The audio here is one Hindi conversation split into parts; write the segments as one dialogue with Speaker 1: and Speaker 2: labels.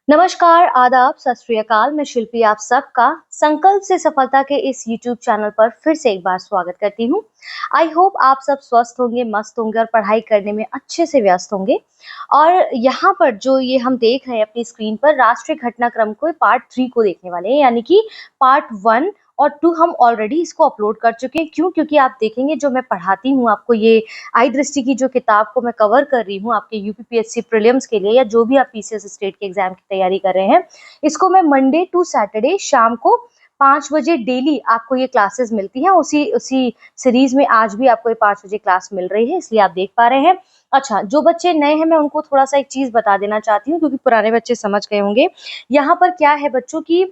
Speaker 1: नमस्कार, आदाब, सत श्री अकाल। मैं शिल्पी आप सबका संकल्प से सफलता के इस यूट्यूब चैनल पर फिर से एक बार स्वागत करती हूँ। आई होप आप सब स्वस्थ होंगे, मस्त होंगे और पढ़ाई करने में अच्छे से व्यस्त होंगे। और यहाँ पर जो ये हम देख रहे हैं अपनी स्क्रीन पर राष्ट्रीय घटनाक्रम को पार्ट 3 को देखने वाले हैं, यानी कि पार्ट 1 और 2 हम ऑलरेडी इसको अपलोड कर चुके हैं। क्यों? क्योंकि आप देखेंगे जो मैं पढ़ाती हूँ आपको, ये आई दृष्टि की जो किताब को मैं कवर कर रही हूँ आपके यूपीपीएससी प्रीलिम्स के लिए, या जो भी आप पीसीएस स्टेट के एग्जाम की तैयारी कर रहे हैं, इसको मैं मंडे टू सैटरडे शाम को 5 बजे डेली आपको ये क्लासेस मिलती हैं। उसी उसी सीरीज में आज भी आपको ये 5 बजे क्लास मिल रही है, इसलिए आप देख पा रहे हैं। अच्छा, जो बच्चे नए हैं मैं उनको थोड़ा सा एक चीज बता देना चाहती हूँ, क्योंकि पुराने बच्चे समझ गए होंगे। यहाँ पर क्या है बच्चों की,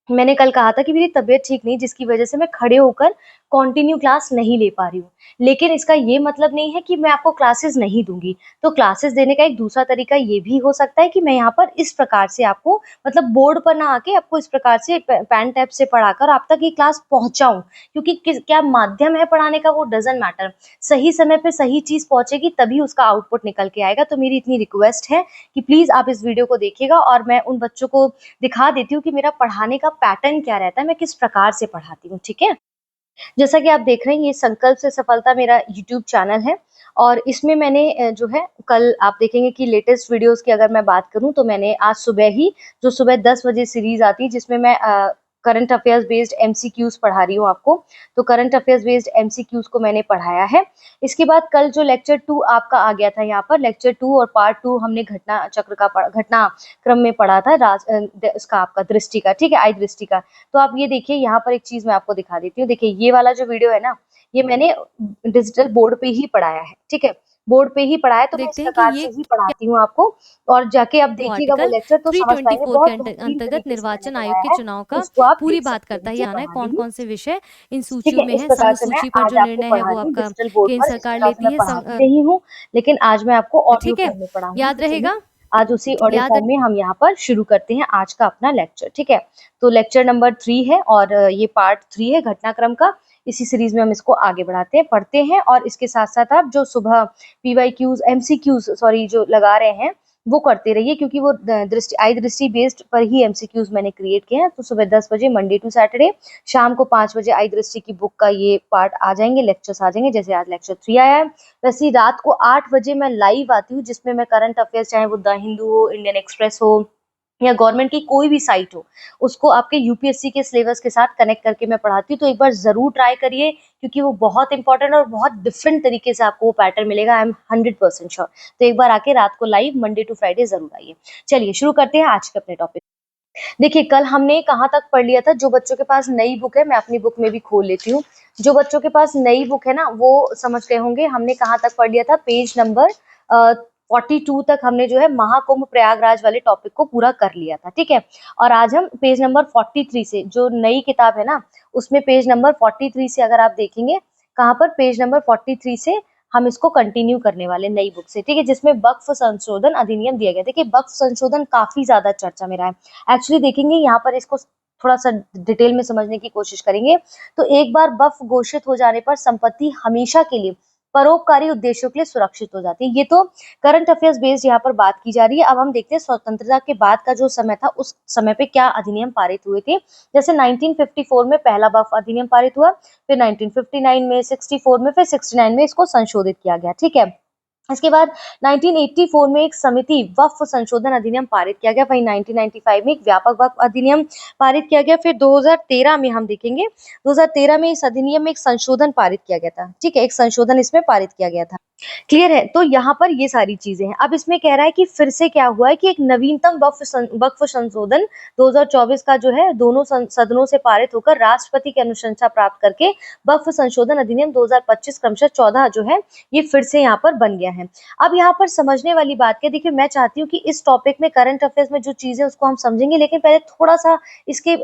Speaker 1: मैंने कल कहा था कि मेरी तबीयत ठीक नहीं, जिसकी वजह से मैं खड़े होकर कंटिन्यू क्लास नहीं ले पा रही हूँ। लेकिन इसका ये मतलब नहीं है कि मैं आपको क्लासेस नहीं दूंगी। तो क्लासेस देने का एक दूसरा तरीका ये भी हो सकता है कि मैं यहाँ पर इस प्रकार से आपको, मतलब बोर्ड पर ना आके आपको इस प्रकार से पेन टैब से पढ़ाकर आप तक ये क्लास पहुंचाऊं। क्योंकि क्या माध्यम है पढ़ाने का वो डजंट मैटर, सही समय पे सही चीज पहुंचेगी तभी उसका आउटपुट निकल के आएगा। तो मेरी इतनी रिक्वेस्ट है कि प्लीज आप इस वीडियो को देखिएगा और मैं उन बच्चों को दिखा देती हूँ कि मेरा पढ़ाने का पैटर्न क्या रहता है, मैं किस प्रकार से पढ़ाती हूँ। ठीक है, जैसा कि आप देख रहे हैं ये संकल्प से सफलता मेरा यूट्यूब चैनल है। और इसमें मैंने जो है कल आप देखेंगे कि लेटेस्ट वीडियोस की अगर मैं बात करूं तो मैंने आज सुबह ही, जो सुबह 10 बजे सीरीज आती है जिसमें मैं करंट अफेयर्स बेस्ड एमसीक्यूज पढ़ा रही हूँ आपको, तो करंट अफेयर्स बेस्ड एमसीक्यूज को मैंने पढ़ाया है। इसके बाद कल जो लेक्चर 2 आपका आ गया था, यहाँ पर लेक्चर 2 और पार्ट 2 हमने घटना चक्र का घटना क्रम में पढ़ा था, इसका आपका दृष्टि का, ठीक है, आई दृष्टि का। तो आप ये देखिए, यहाँ पर एक चीज मैं आपको दिखा देती हूँ। देखिए ये वाला जो वीडियो है ना, ये मैंने डिजिटल बोर्ड पे ही पढ़ाया है। ठीक है, बोर्ड पे ही पढ़ाया है, तो मैं इस
Speaker 2: देखते हैं कि
Speaker 1: प्रकार
Speaker 2: ये
Speaker 1: से ही पढ़ाती हूँ आपको। और जाके आप देखिएगा वो
Speaker 2: आर्टिकल
Speaker 1: लेक्चर तो समझ पाएंगे,
Speaker 2: 324 के
Speaker 1: बहुत बेहतरीन
Speaker 2: अंतर्गत
Speaker 1: तरीके से मैंने
Speaker 2: निर्वाचन आयोग के
Speaker 1: पढ़ाया है,
Speaker 2: चुनाव
Speaker 1: तो
Speaker 2: का
Speaker 1: उसको आप
Speaker 2: पूरी
Speaker 1: देख
Speaker 2: बात
Speaker 1: सकते हैं।
Speaker 2: करता है।
Speaker 1: नीचे
Speaker 2: यहाँ है
Speaker 1: बढ़ा
Speaker 2: कौन
Speaker 1: दीजिए।
Speaker 2: कौन से विषय इन
Speaker 1: ठीक
Speaker 2: सूचियों
Speaker 1: है,
Speaker 2: में
Speaker 1: इस
Speaker 2: है।
Speaker 1: प्रकार
Speaker 2: संघ
Speaker 1: से मैं
Speaker 2: सूची पर
Speaker 1: आज
Speaker 2: जो
Speaker 1: आपको
Speaker 2: निर्णय है वो
Speaker 1: पढ़ाती हूँ
Speaker 2: आपका
Speaker 1: डिजिटल बोर्ड
Speaker 2: केंद्र
Speaker 1: पर। इस
Speaker 2: सरकार
Speaker 1: प्रकार से मैं
Speaker 2: लेती है।
Speaker 1: पढ़ा भी रही हूँ, लेकिन आज मैं आपको ऑडियो
Speaker 2: ठीक है,
Speaker 1: फॉर्म में पढ़ाऊंगी।
Speaker 2: याद
Speaker 1: तो चलिए
Speaker 2: रहेगा।
Speaker 1: आज उसी ऑडियो
Speaker 2: याद
Speaker 1: फॉर्म में हम यहाँ पर शुरू करते हैं आज का अपना लेक्चर। ठीक है, तो लेक्चर नंबर 3 है और ये पार्ट 3 है घटनाक्रम का। इसी सीरीज में हम इसको आगे बढ़ाते हैं, पढ़ते हैं। और इसके साथ साथ आप जो सुबह पीवाईक्यूज एमसीक्यूज सॉरी जो लगा रहे हैं वो करते रहिए, क्योंकि वो आई दृष्टि बेस्ड पर ही एमसीक्यूज मैंने क्रिएट किए हैं। तो सुबह 10 बजे मंडे टू सैटरडे, शाम को 5 बजे आई दृष्टि की बुक का ये पार्ट आ जाएंगे, लेक्चर्स आ जाएंगे। जैसे आज लेक्चर 3 आया है, वैसे ही रात को 8 बजे मैं लाइव आती हूँ, जिसमें मैं करंट अफेयर्स, चाहे वो द हिंदू हो, इंडियन एक्सप्रेस हो, या गवर्नमेंट की कोई भी साइट हो, उसको आपके यूपीएससी के सिलेबस के साथ कनेक्ट करके मैं पढ़ाती हूँ। तो एक बार जरूर ट्राई करिए, क्योंकि वो बहुत इंपॉर्टेंट और बहुत डिफरेंट तरीके से आपको वो पैटर्न मिलेगा। I am 100% sure. तो एक बार आके रात को लाइव मंडे टू फ्राइडे जरूर आइए। चलिए शुरू करते हैं आज के अपने टॉपिक। देखिए कल हमने कहाँ तक पढ़ लिया था। जो बच्चों के पास नई बुक है, मैं अपनी बुक में भी खोल लेती हूँ। जो बच्चों के पास नई बुक है ना, वो समझ गए होंगे हमने कहाँ तक पढ़ लिया था। पेज नंबर 42 तक हमने जो है महाकुंभ प्रयागराज वाले टॉपिक को पूरा कर लिया था। ठीक है, और आज हम पेज नंबर 43 से, जो नई किताब है ना, उसमें पेज नंबर 43 से अगर आप देखेंगे, कहाँ पर, पेज नंबर 43 से हम इसको कंटिन्यू करने वाले नई बुक से। ठीक है, जिसमें वक्फ संशोधन अधिनियम दिया गया। देखिए वक्फ संशोधन काफी ज्यादा चर्चा में रहा है। एक्चुअली देखेंगे यहाँ पर, इसको थोड़ा सा डिटेल में समझने की कोशिश करेंगे। तो एक बार वक्फ घोषित हो जाने पर संपत्ति हमेशा के लिए परोपकारी उद्देश्यों के लिए सुरक्षित हो जाती है। ये तो करंट अफेयर्स बेस्ड यहाँ पर बात की जा रही है। अब हम देखते हैं स्वतंत्रता के बाद का जो समय था, उस समय पे क्या अधिनियम पारित हुए थे। जैसे 1954 में पहला वक्फ अधिनियम पारित हुआ, फिर 1959 में, 64 में, फिर 69 में इसको संशोधित किया गया। ठीक है, इसके बाद 1984 में एक समिति वक्फ संशोधन अधिनियम पारित किया गया। वहीं 1995 में एक व्यापक वक्फ अधिनियम पारित किया गया। फिर 2013 में हम देखेंगे, 2013 में इस अधिनियम में एक संशोधन पारित किया गया था। ठीक है, एक संशोधन इसमें पारित किया गया था। क्लियर है? तो यहाँ पर ये सारी चीजें हैं। अब इसमें कह रहा है कि फिर से क्या हुआ है कि एक नवीनतम वक्फ संशोधन 2024 का जो है, दोनों सदनों से पारित होकर राष्ट्रपति की अनुशंसा प्राप्त करके वक्फ संशोधन अधिनियम 2025 क्रमशः 14 जो है, ये फिर से यहाँ पर बन गया है। अब यहाँ पर समझने वाली बात क्या, देखिए मैं चाहती हूँ कि इस टॉपिक में, करंट अफेयर्स में जो चीजें उसको हम समझेंगे, लेकिन पहले थोड़ा सा इसके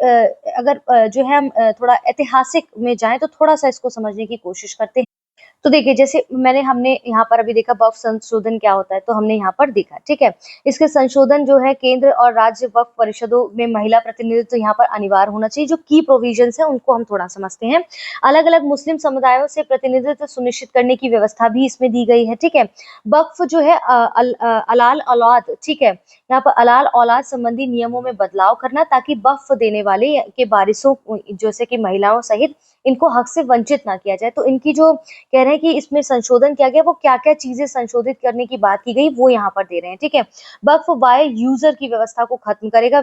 Speaker 1: अगर जो है हम थोड़ा ऐतिहासिक में जाएं तो थोड़ा सा इसको समझने की कोशिश करते हैं। तो देखिए जैसे हमने यहाँ पर अभी देखा वक्फ संशोधन क्या होता है, तो हमने यहाँ पर देखा, ठीक है। इसके संशोधन जो है केंद्र और राज्य वक्फ परिषदों में महिला प्रतिनिधित्व तो यहाँ पर अनिवार्य होना चाहिए। जो की प्रोविजंस है उनको हम थोड़ा समझते हैं। अलग अलग मुस्लिम समुदायों से प्रतिनिधित्व सुनिश्चित करने की व्यवस्था भी इसमें दी गई है, ठीक है। वक्फ जो है अलाल औलाद, ठीक है, यहाँ पर अलाल औलाद संबंधी नियमों में बदलाव करना ताकि वक्फ देने वाले के वारिसों जैसे कि महिलाओं सहित इनको हक से वंचित ना किया जाए। तो इनकी जो कह रहे हैं कि इसमें संशोधन किया गया, वो क्या-क्या चीजें संशोधित करने की बात की गई वो यहाँ पर दे रहे हैं, ठीक है। वक्फ बाय यूजर की व्यवस्था को खत्म करेगा,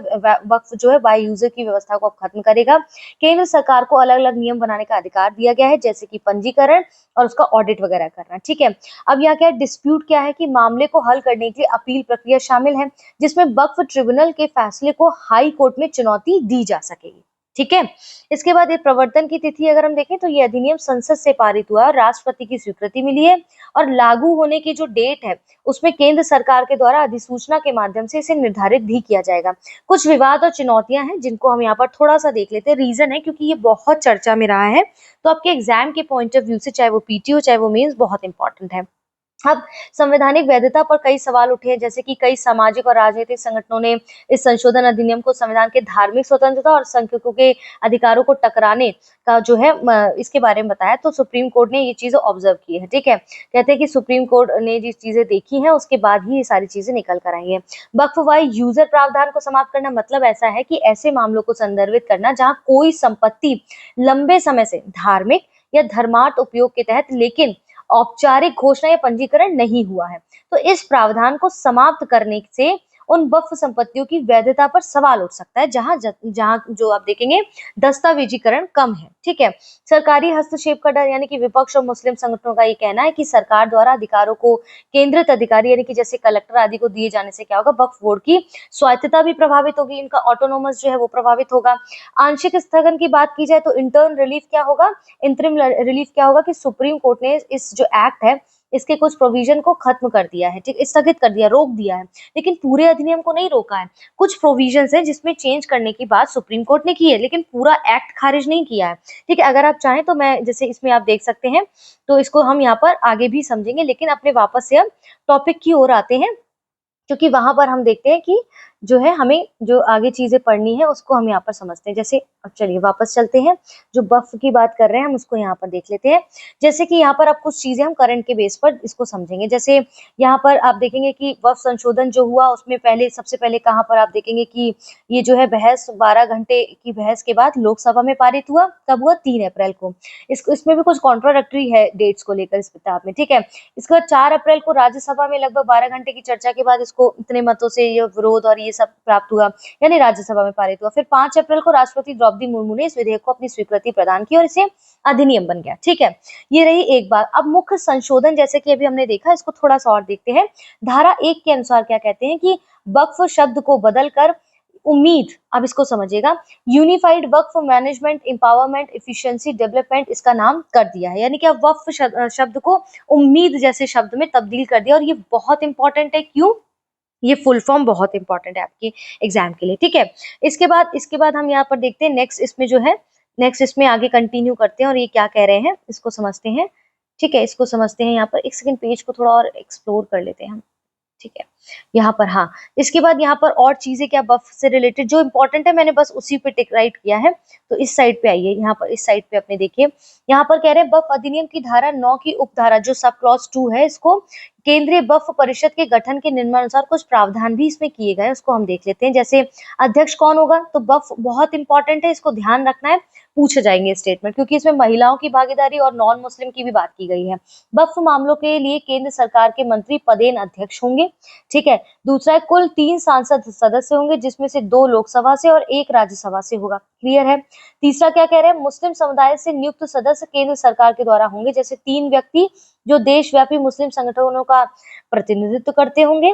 Speaker 1: वक्फ जो है बाय यूजर की व्यवस्था को खत्म करेगा। केंद्र सरकार को अलग-अलग नियम बनाने का अधिकार दिया गया है, जैसे कि पंजीकरण और उसका ऑडिट वगैरह करना, ठीक है। अब यहाँ क्या है, डिस्प्यूट क्या है कि मामले को हल करने के लिए अपील प्रक्रिया शामिल है, जिसमें वक्फ ट्रिब्यूनल के फैसले को हाई कोर्ट में चुनौती दी जा सकेगी, ठीक है। इसके बाद ये प्रवर्तन की तिथि अगर हम देखें तो ये अधिनियम संसद से पारित हुआ और राष्ट्रपति की स्वीकृति मिली है, और लागू होने की जो डेट है उसमें केंद्र सरकार के द्वारा अधिसूचना के माध्यम से इसे निर्धारित भी किया जाएगा। कुछ विवाद और चुनौतियां हैं जिनको हम यहाँ पर थोड़ा सा देख लेते हैं। रीजन है क्योंकि ये बहुत चर्चा में रहा है, तो आपके एग्जाम के पॉइंट ऑफ व्यू से चाहे वो पीटी हो चाहे वो मेंस, बहुत इंपॉर्टेंट है। अब संवैधानिक वैधता पर कई सवाल उठे हैं, जैसे कि कई सामाजिक और राजनीतिक संगठनों ने इस संशोधन अधिनियम को संविधान के धार्मिक स्वतंत्रता और संख्यकों के अधिकारों को टकराने का जो है इसके बारे में बताया। तो सुप्रीम कोर्ट ने ये चीजें ऑब्जर्व की है, ठीक है। कहते हैं कि सुप्रीम कोर्ट ने जिस चीजें देखी हैं उसके बाद ही ये सारी चीजें निकल कर आई है। वक्फ वाई यूजर प्रावधान को समाप्त करना मतलब ऐसा है कि ऐसे मामलों को संदर्भित करना जहाँ कोई संपत्ति लंबे समय से धार्मिक या धर्मार्थ उपयोग के तहत लेकिन औपचारिक घोषणा या पंजीकरण नहीं हुआ है। तो इस प्रावधान को समाप्त करने से उन वक्फ संपत्तियों की वैधता पर सवाल उठ सकता है, जहां जो आप देखेंगे दस्तावेजीकरण कम है, ठीक है। सरकारी हस्तक्षेप का डर, यानी कि विपक्ष और मुस्लिम संगठनों का ये कहना है कि सरकार द्वारा अधिकारों को केंद्रित अधिकारी यानी कि जैसे कलेक्टर आदि को दिए जाने से क्या होगा, वक्फ बोर्ड की स्वायत्तता भी प्रभावित होगी, इनका ऑटोनोमस जो है वो प्रभावित होगा। आंशिक स्थगन की बात की जाए तो इंटर्न रिलीफ क्या होगा, इंटरिम रिलीफ क्या होगा कि सुप्रीम कोर्ट ने इस जो एक्ट है इसके कुछ प्रोविजन को खत्म कर दिया है, ठीक, स्थगित कर दिया, रोक दिया है, लेकिन पूरे अधिनियम को नहीं रोका है। कुछ प्रोविजंस है जिसमें चेंज करने की बात सुप्रीम कोर्ट ने की है, लेकिन पूरा एक्ट खारिज नहीं किया है, ठीक है। अगर आप चाहें तो मैं जैसे इसमें आप देख सकते हैं, तो इसको हम यहाँ पर आगे भी समझेंगे, लेकिन अपने वापस से हम टॉपिक की ओर आते हैं, क्योंकि वहां पर हम देखते हैं कि जो है हमें जो आगे चीजें पढ़नी है उसको हम यहाँ पर समझते हैं। जैसे अब चलिए वापस चलते हैं, जो वक्फ की बात कर रहे हैं हम उसको यहाँ पर देख लेते हैं। जैसे कि यहाँ पर अब कुछ चीजें हम करंट के बेस पर इसको समझेंगे। जैसे यहाँ पर आप देखेंगे कि वक्फ संशोधन जो हुआ उसमें सबसे पहले कहाँ पर आप देखेंगे कि ये जो है बहस 12 घंटे की बहस के बाद लोकसभा में पारित हुआ। कब हुआ? 3 अप्रैल को। इसमें भी कुछ कॉन्ट्राडिक्टरी है डेट्स को लेकर इस किताब में, ठीक है। इसके बाद 4 अप्रैल को राज्यसभा में लगभग 12 घंटे की चर्चा के बाद इसको इतने मतों से ये विरोध और ये सब प्राप्त हुआ, यानी राज्यसभा में पारित हुआ। फिर 5 अप्रैल को राष्ट्रपति द्रौपदी मुर्मू ने इस विधेयक को अपनी स्वीकृति प्रदान की और इसे अधिनियम बन गया, ठीक है। ये रही एक बात। अब मुख्य संशोधन जैसे कि अभी हमने देखा, इसको थोड़ा सा और देखते हैं। धारा 1 के अनुसार क्या कहते हैं कि वक्फ शब्द को बदलकर उम्मीद, अब इसको समझिएगा, यूनिफाइड वक्फ मैनेजमेंट एम्पावरमेंट एफिशिएंसी डेवलपमेंट इसका नाम कर दिया है, यानी कि अब वक्फ शब्द को उम्मीद जैसे शब्द में तब्दील कर दिया। और ये बहुत इंपॉर्टेंट है, क्यों? ये फुल फॉर्म बहुत इंपॉर्टेंट है आपके एग्जाम के लिए, ठीक है। इसके बाद हम यहाँ पर देखते हैं नेक्स्ट, इसमें जो है नेक्स्ट इसमें आगे कंटिन्यू करते हैं और ये क्या कह रहे हैं इसको समझते हैं, ठीक है। इसको समझते हैं, यहाँ पर एक सेकंड पेज को थोड़ा और एक्सप्लोर कर लेते हैं हम, ठीक है। यहाँ पर हाँ, इसके बाद यहाँ पर और चीजें क्या वक्फ से रिलेटेड जो इंपॉर्टेंट है मैंने बस उसी पे टिक राइट किया है। तो इस साइड पे आइए, यहाँ पर इस साइड पे अपने देखिए, यहाँ पर कह रहे हैं वक्फ अधिनियम की धारा 9 की उपधारा जो सब क्लॉज 2 है, इसको केंद्रीय वक्फ परिषद के गठन के निम्नानुसार कुछ प्रावधान भी इसमें किए गए, उसको हम देख लेते हैं। जैसे अध्यक्ष कौन होगा, तो वक्फ बहुत इंपॉर्टेंट है, इसको ध्यान रखना है, पूछे जाएंगे स्टेटमेंट, क्योंकि इसमें महिलाओं की भागीदारी और नॉन मुस्लिम की भी बात की गई है। वक्फ मामलों के लिए केंद्र सरकार के मंत्री पदेन अध्यक्ष होंगे, ठीक है। दूसरा है कुल 3 सांसद सदस्य होंगे, जिसमें से 2 लोकसभा से और 1 राज्यसभा से होगा, क्लियर है। तीसरा क्या कह रहे हैं, मुस्लिम समुदाय से नियुक्त सदस्य केंद्र सरकार के द्वारा होंगे, जैसे 3 व्यक्ति जो देशव्यापी मुस्लिम संगठनों का प्रतिनिधित्व करते होंगे,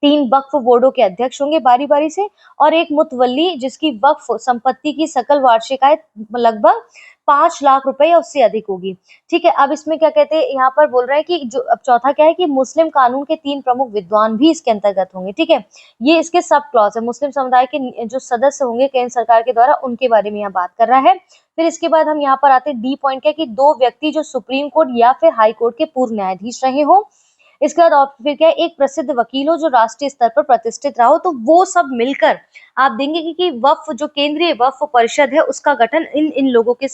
Speaker 1: 3 वक्फ बोर्डों के अध्यक्ष होंगे बारी-बारी से और एक मुतवल्ली जिसकी वक्फ संपत्ति की सकल वार्षिक आय लगभग 5 लाख रुपए या उससे अधिक होगी। ठीक है, अब इसमें क्या कहते हैं, यहाँ पर बोल रहा है कि जो अब चौथा क्या है कि मुस्लिम कानून के 3 प्रमुख विद्वान भी इसके अंतर्गत होंगे। ठीक है, ये इसके सब क्लॉज है। मुस्लिम समुदाय के जो सदस्य होंगे केंद्र सरकार के द्वारा, उनके बारे में यहाँ बात कर रहा है। फिर इसके बाद हम यहाँ पर आते हैं डी पॉइंट क्या है कि 2 व्यक्ति जो सुप्रीम कोर्ट या फिर हाई कोर्ट के पूर्व न्यायाधीश रहे हों। इसके बाद और फिर क्या है, एक प्रसिद्ध वकील हो जो राष्ट्रीय स्तर पर प्रतिष्ठित रहा हो। तो वो सब मिलकर आप देंगे कि वक्फ जो केंद्रीय वक्फ परिषद है उसका गठन इन इन लोगों के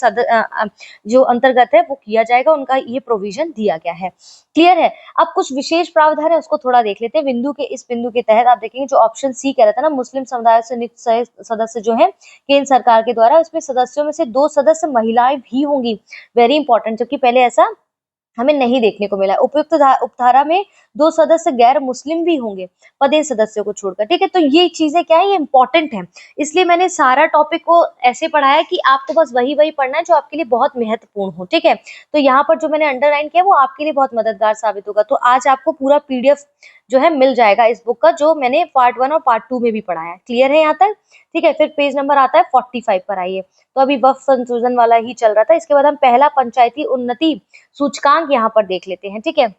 Speaker 1: जो अंतर्गत है वो किया जाएगा, उनका ये प्रोविजन दिया गया है। क्लियर है। अब कुछ विशेष प्रावधान है उसको थोड़ा देख लेते हैं। इस बिंदु के तहत आप देखेंगे जो ऑप्शन सी कह रहा था ना, मुस्लिम समुदाय से नियुक्त सदस्य जो है केंद्र सरकार के द्वारा, उसमें सदस्यों में से 2 सदस्य महिलाएं भी होंगी। वेरी इंपॉर्टेंट, जबकि पहले ऐसा हमें नहीं देखने को मिला। उपयुक्त उपधारा में 2 सदस्य गैर मुस्लिम भी होंगे पदेन सदस्यों को छोड़कर। ठीक है, तो ये चीजें क्या है, ये इंपॉर्टेंट है। इसलिए मैंने सारा टॉपिक को ऐसे पढ़ाया कि आपको बस वही पढ़ना है जो आपके लिए बहुत महत्वपूर्ण हो। ठीक है, तो यहाँ पर जो मैंने अंडरलाइन किया वो आपके लिए बहुत मददगार साबित होगा। तो आज आपको पूरा पीडीएफ जो है मिल जाएगा इस बुक का, जो मैंने पार्ट 1 और पार्ट 2 में भी पढ़ाया है। क्लियर है यहाँ तक? ठीक है, फिर पेज नंबर आता है 45 पर आइए। तो अभी वक्फ संशोधन वाला ही चल रहा था। इसके बाद हम पहला पंचायती उन्नति सूचकांक यहाँ पर देख लेते हैं। ठीक है,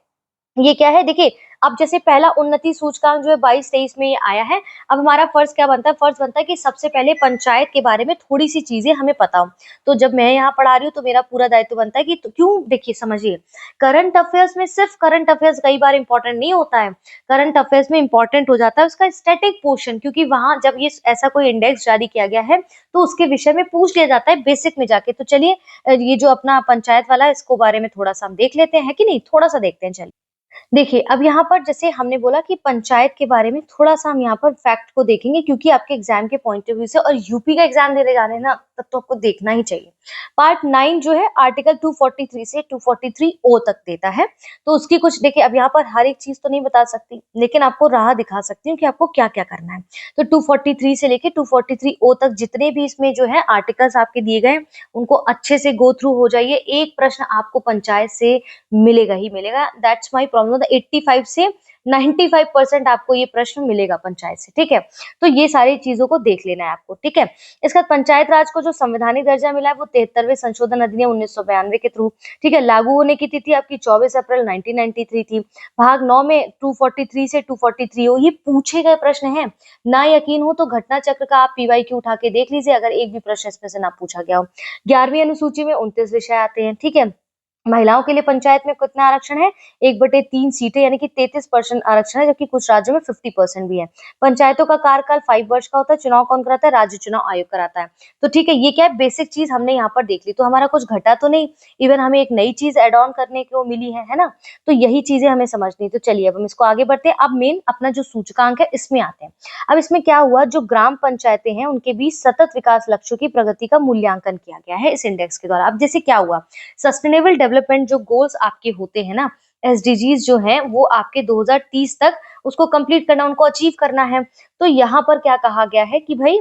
Speaker 1: ये क्या है, देखिए अब जैसे पहला उन्नति सूचकांक जो है 22-23 में ये आया है। अब हमारा फर्ज क्या बनता है, फर्ज बनता है कि सबसे पहले पंचायत के बारे में थोड़ी सी चीजें हमें पता हो। तो जब मैं यहाँ पढ़ा रही हूँ तो मेरा पूरा दायित्व बनता है कि क्यों, देखिए समझिए, करंट अफेयर्स में सिर्फ करंट अफेयर्स कई बार इंपॉर्टेंट नहीं होता है। करंट अफेयर्स में इंपॉर्टेंट हो जाता है उसका स्टैटिक पोर्शन, क्योंकि वहां जब ये ऐसा कोई इंडेक्स जारी किया गया है तो उसके विषय में पूछ लिया जाता है बेसिक में जाके। तो चलिए ये जो अपना पंचायत वाला है इसको बारे में थोड़ा सा हम देख लेते हैं कि नहीं, थोड़ा सा देखते हैं। चलिए देखिए, अब यहाँ पर जैसे हमने बोला कि पंचायत के बारे में थोड़ा-सा हम यहाँ पर फैक्ट को देखेंगे, क्योंकि आपके एग्जाम के पॉइंट ऑफ व्यू से, और यूपी का एग्जाम देने जा रहे हैं ना, तब तो आपको देखना ही चाहिए। पार्ट 9 जो है आर्टिकल 243 से 243 ओ तक देता है। तो उसकी कुछ देखिए, अब यहाँ पर हर एक चीज तो नहीं बता सकती, लेकिन आपको राह दिखा सकती हूँ कि आपको क्या-क्या करना है। तो 243 से लेके 243 ओ तक जितने भी इसमें जो है आर्टिकल्स आपके दिए गए, उनको अच्छे से गो थ्रू हो जाइए। एक प्रश्न आपको पंचायत से मिलेगा ही मिलेगा। That's my problem. 85 से 95% आपको ये प्रश्न मिलेगा पंचायत से। ठीक है, तो ये सारी चीजों को देख लेना है आपको। ठीक है, इसका पंचायत राज को जो संवैधानिक दर्जा मिला है वो 73वें संशोधन अधिनियम 1992 के थ्रू। ठीक है, लागू होने की तिथि आपकी 24 अप्रैल 1993 थी। भाग 9 में 243 से 243 हो, ये पूछे गए प्रश्न हैं। ना यकीन हो तो घटना चक्र का आप पीवाईक्यू उठा के देख लीजिए, अगर एक भी प्रश्न इसमें से ना पूछा गया हो। 11वीं अनुसूची में 29 विषय आते हैं। ठीक है, महिलाओं के लिए पंचायत में कितना आरक्षण है, 1/3 सीटें, यानी कि 33% आरक्षण है, जबकि कुछ राज्यों में 50% भी है। पंचायतों का कार्यकाल 5 वर्ष का होता है। चुनाव कौन कराता है, राज्य चुनाव आयोग कराता है। तो ठीक है, ये क्या है, बेसिक चीज हमने यहाँ पर देख ली। तो हमारा कुछ घटा तो नहीं, इवन हमें एक नई चीज एड ऑन करने को मिली है ना। तो यही चीजें हमें समझनी। तो चलिए अब हम इसको आगे बढ़ते हैं। अब मेन अपना जो सूचकांक है इसमें आते हैं। अब इसमें क्या हुआ, जो ग्राम पंचायतें हैं उनके बीच सतत विकास लक्ष्यों की प्रगति का मूल्यांकन किया गया है इस इंडेक्स के द्वारा। अब जैसे क्या हुआ, सस्टेनेबल डेवलपमेंट जो गोल्स आपके होते हैं ना, एसडीजीज जो हैं, वो आपके 2030 तक उसको कंप्लीट करना, उनको अचीव करना है। तो यहाँ पर क्या कहा गया है कि भाई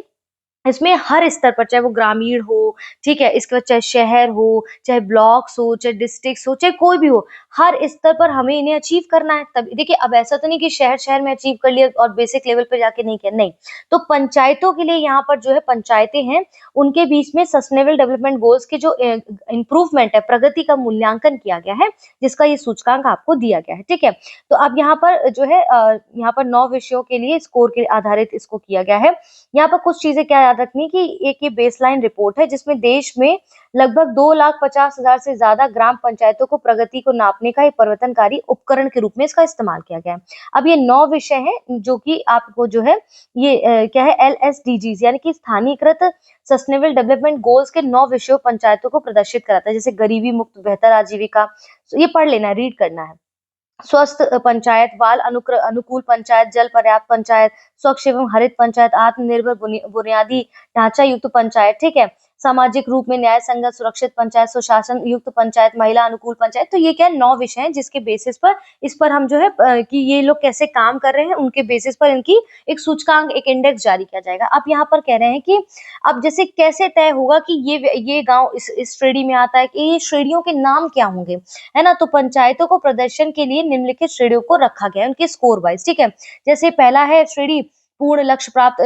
Speaker 1: इसमें हर स्तर पर, चाहे वो ग्रामीण हो, ठीक है, इसके बाद चाहे शहर हो, चाहे ब्लॉक्स हो, चाहे डिस्ट्रिक्ट्स हो, चाहे कोई भी हो, हर स्तर पर हमें इन्हें अचीव करना है। तब देखिए, अब ऐसा तो नहीं कि शहर शहर में अचीव कर लिया और बेसिक लेवल पे जाके नहीं किया, नहीं। तो पंचायतों के लिए यहाँ पर जो है पंचायतें हैं, उनके बीच में सस्टेनेबल डेवलपमेंट गोल्स के जो इम्प्रूवमेंट है, प्रगति का मूल्यांकन किया गया है, जिसका ये सूचकांक आपको दिया गया है। ठीक है, तो अब यहाँ पर जो है यहाँ पर 9 विषयों के लिए स्कोर के आधारित इसको किया गया है। यहाँ पर कुछ चीजें क्या याद रखनी कि एक ये बेसलाइन रिपोर्ट है, जिसमें देश में लगभग 2,50,000 से ज्यादा ग्राम पंचायतों को प्रगति को नापने का एक परिवर्तनकारी उपकरण के रूप में इसका इस्तेमाल किया गया है। अब ये 9 विषय हैं जो कि आपको जो है ये क्या है, LSDGs यानी कि स्थानीयकृत सस्टेनेबल डेवलपमेंट गोल्स के 9 विषयों पंचायतों को प्रदर्शित कराता है। जैसे गरीबी मुक्त बेहतर आजीविका, तो ये पढ़ लेना है, रीड करना है। स्वस्थ पंचायत, बाल अनुकूल पंचायत, जल पर्याप्त पंचायत, स्वच्छ एवं हरित पंचायत, आत्मनिर्भर बुनियादी ढांचा युक्त पंचायत। ठीक है, सामाजिक रूप में न्याय संगत, सुरक्षित पंचायत, सुशासन युक्त पंचायत, महिला अनुकूल पंचायत। तो ये क्या है, 9 विषय हैं जिसके बेसिस पर इस पर हम जो है कि ये लोग कैसे काम कर रहे हैं उनके बेसिस पर इनकी एक सूचकांक, एक इंडेक्स जारी किया जाएगा। अब यहाँ पर कह रहे हैं कि अब जैसे कैसे तय होगा कि ये गांव इस श्रेणी में आता है, कि ये श्रेणियों के नाम क्या होंगे, है ना। तो पंचायतों को प्रदर्शन के लिए निम्नलिखित श्रेणियों को रखा गया है उनके स्कोर वाइज, ठीक है। जैसे पहला है श्रेणी पूर्ण लक्ष्य प्राप्त।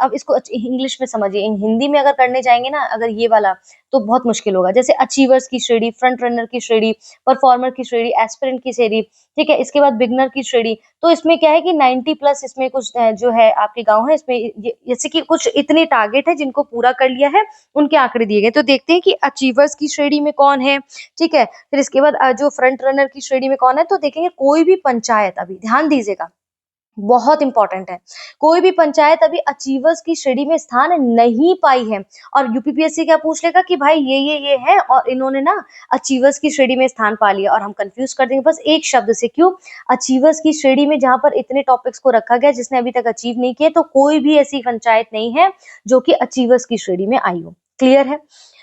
Speaker 1: अब इसको इंग्लिश में समझिए, हिंदी में अगर करने जाएंगे ना अगर ये वाला तो बहुत मुश्किल होगा। जैसे अचीवर्स की श्रेणी, फ्रंट रनर की श्रेणी, परफॉर्मर की श्रेणी, एस्पिरेंट की श्रेणी, ठीक है। इसके बाद बिगनर की श्रेणी। तो इसमें क्या है कि 90 प्लस इसमें कुछ जो है आपके गांव है, इसमें जैसे कि कुछ इतनी टारगेट है जिनको पूरा कर लिया है उनके आंकड़े दिए गए। तो देखते हैं कि अचीवर्स की श्रेणी में कौन है, ठीक है। फिर इसके बाद जो फ्रंट रनर की श्रेणी में कौन है, तो देखेंगे कोई भी पंचायत, अभी ध्यान दीजिएगा बहुत इंपॉर्टेंट है, कोई भी पंचायत अभी अचीवर्स की श्रेणी में स्थान नहीं पाई है। और यूपीपीएससी क्या पूछ लेगा कि भाई ये है और इन्होंने ना अचीवर्स की श्रेणी में स्थान पा लिया, और हम कंफ्यूज कर देंगे बस एक शब्द से। क्यों? अचीवर्स की श्रेणी में जहां पर इतने टॉपिक्स को रखा गया जिसने अभी तक अचीव नहीं किए, तो कोई भी ऐसी पंचायत नहीं है जो कि अचीवर्स की श्रेणी में आई हो। क्लियर है?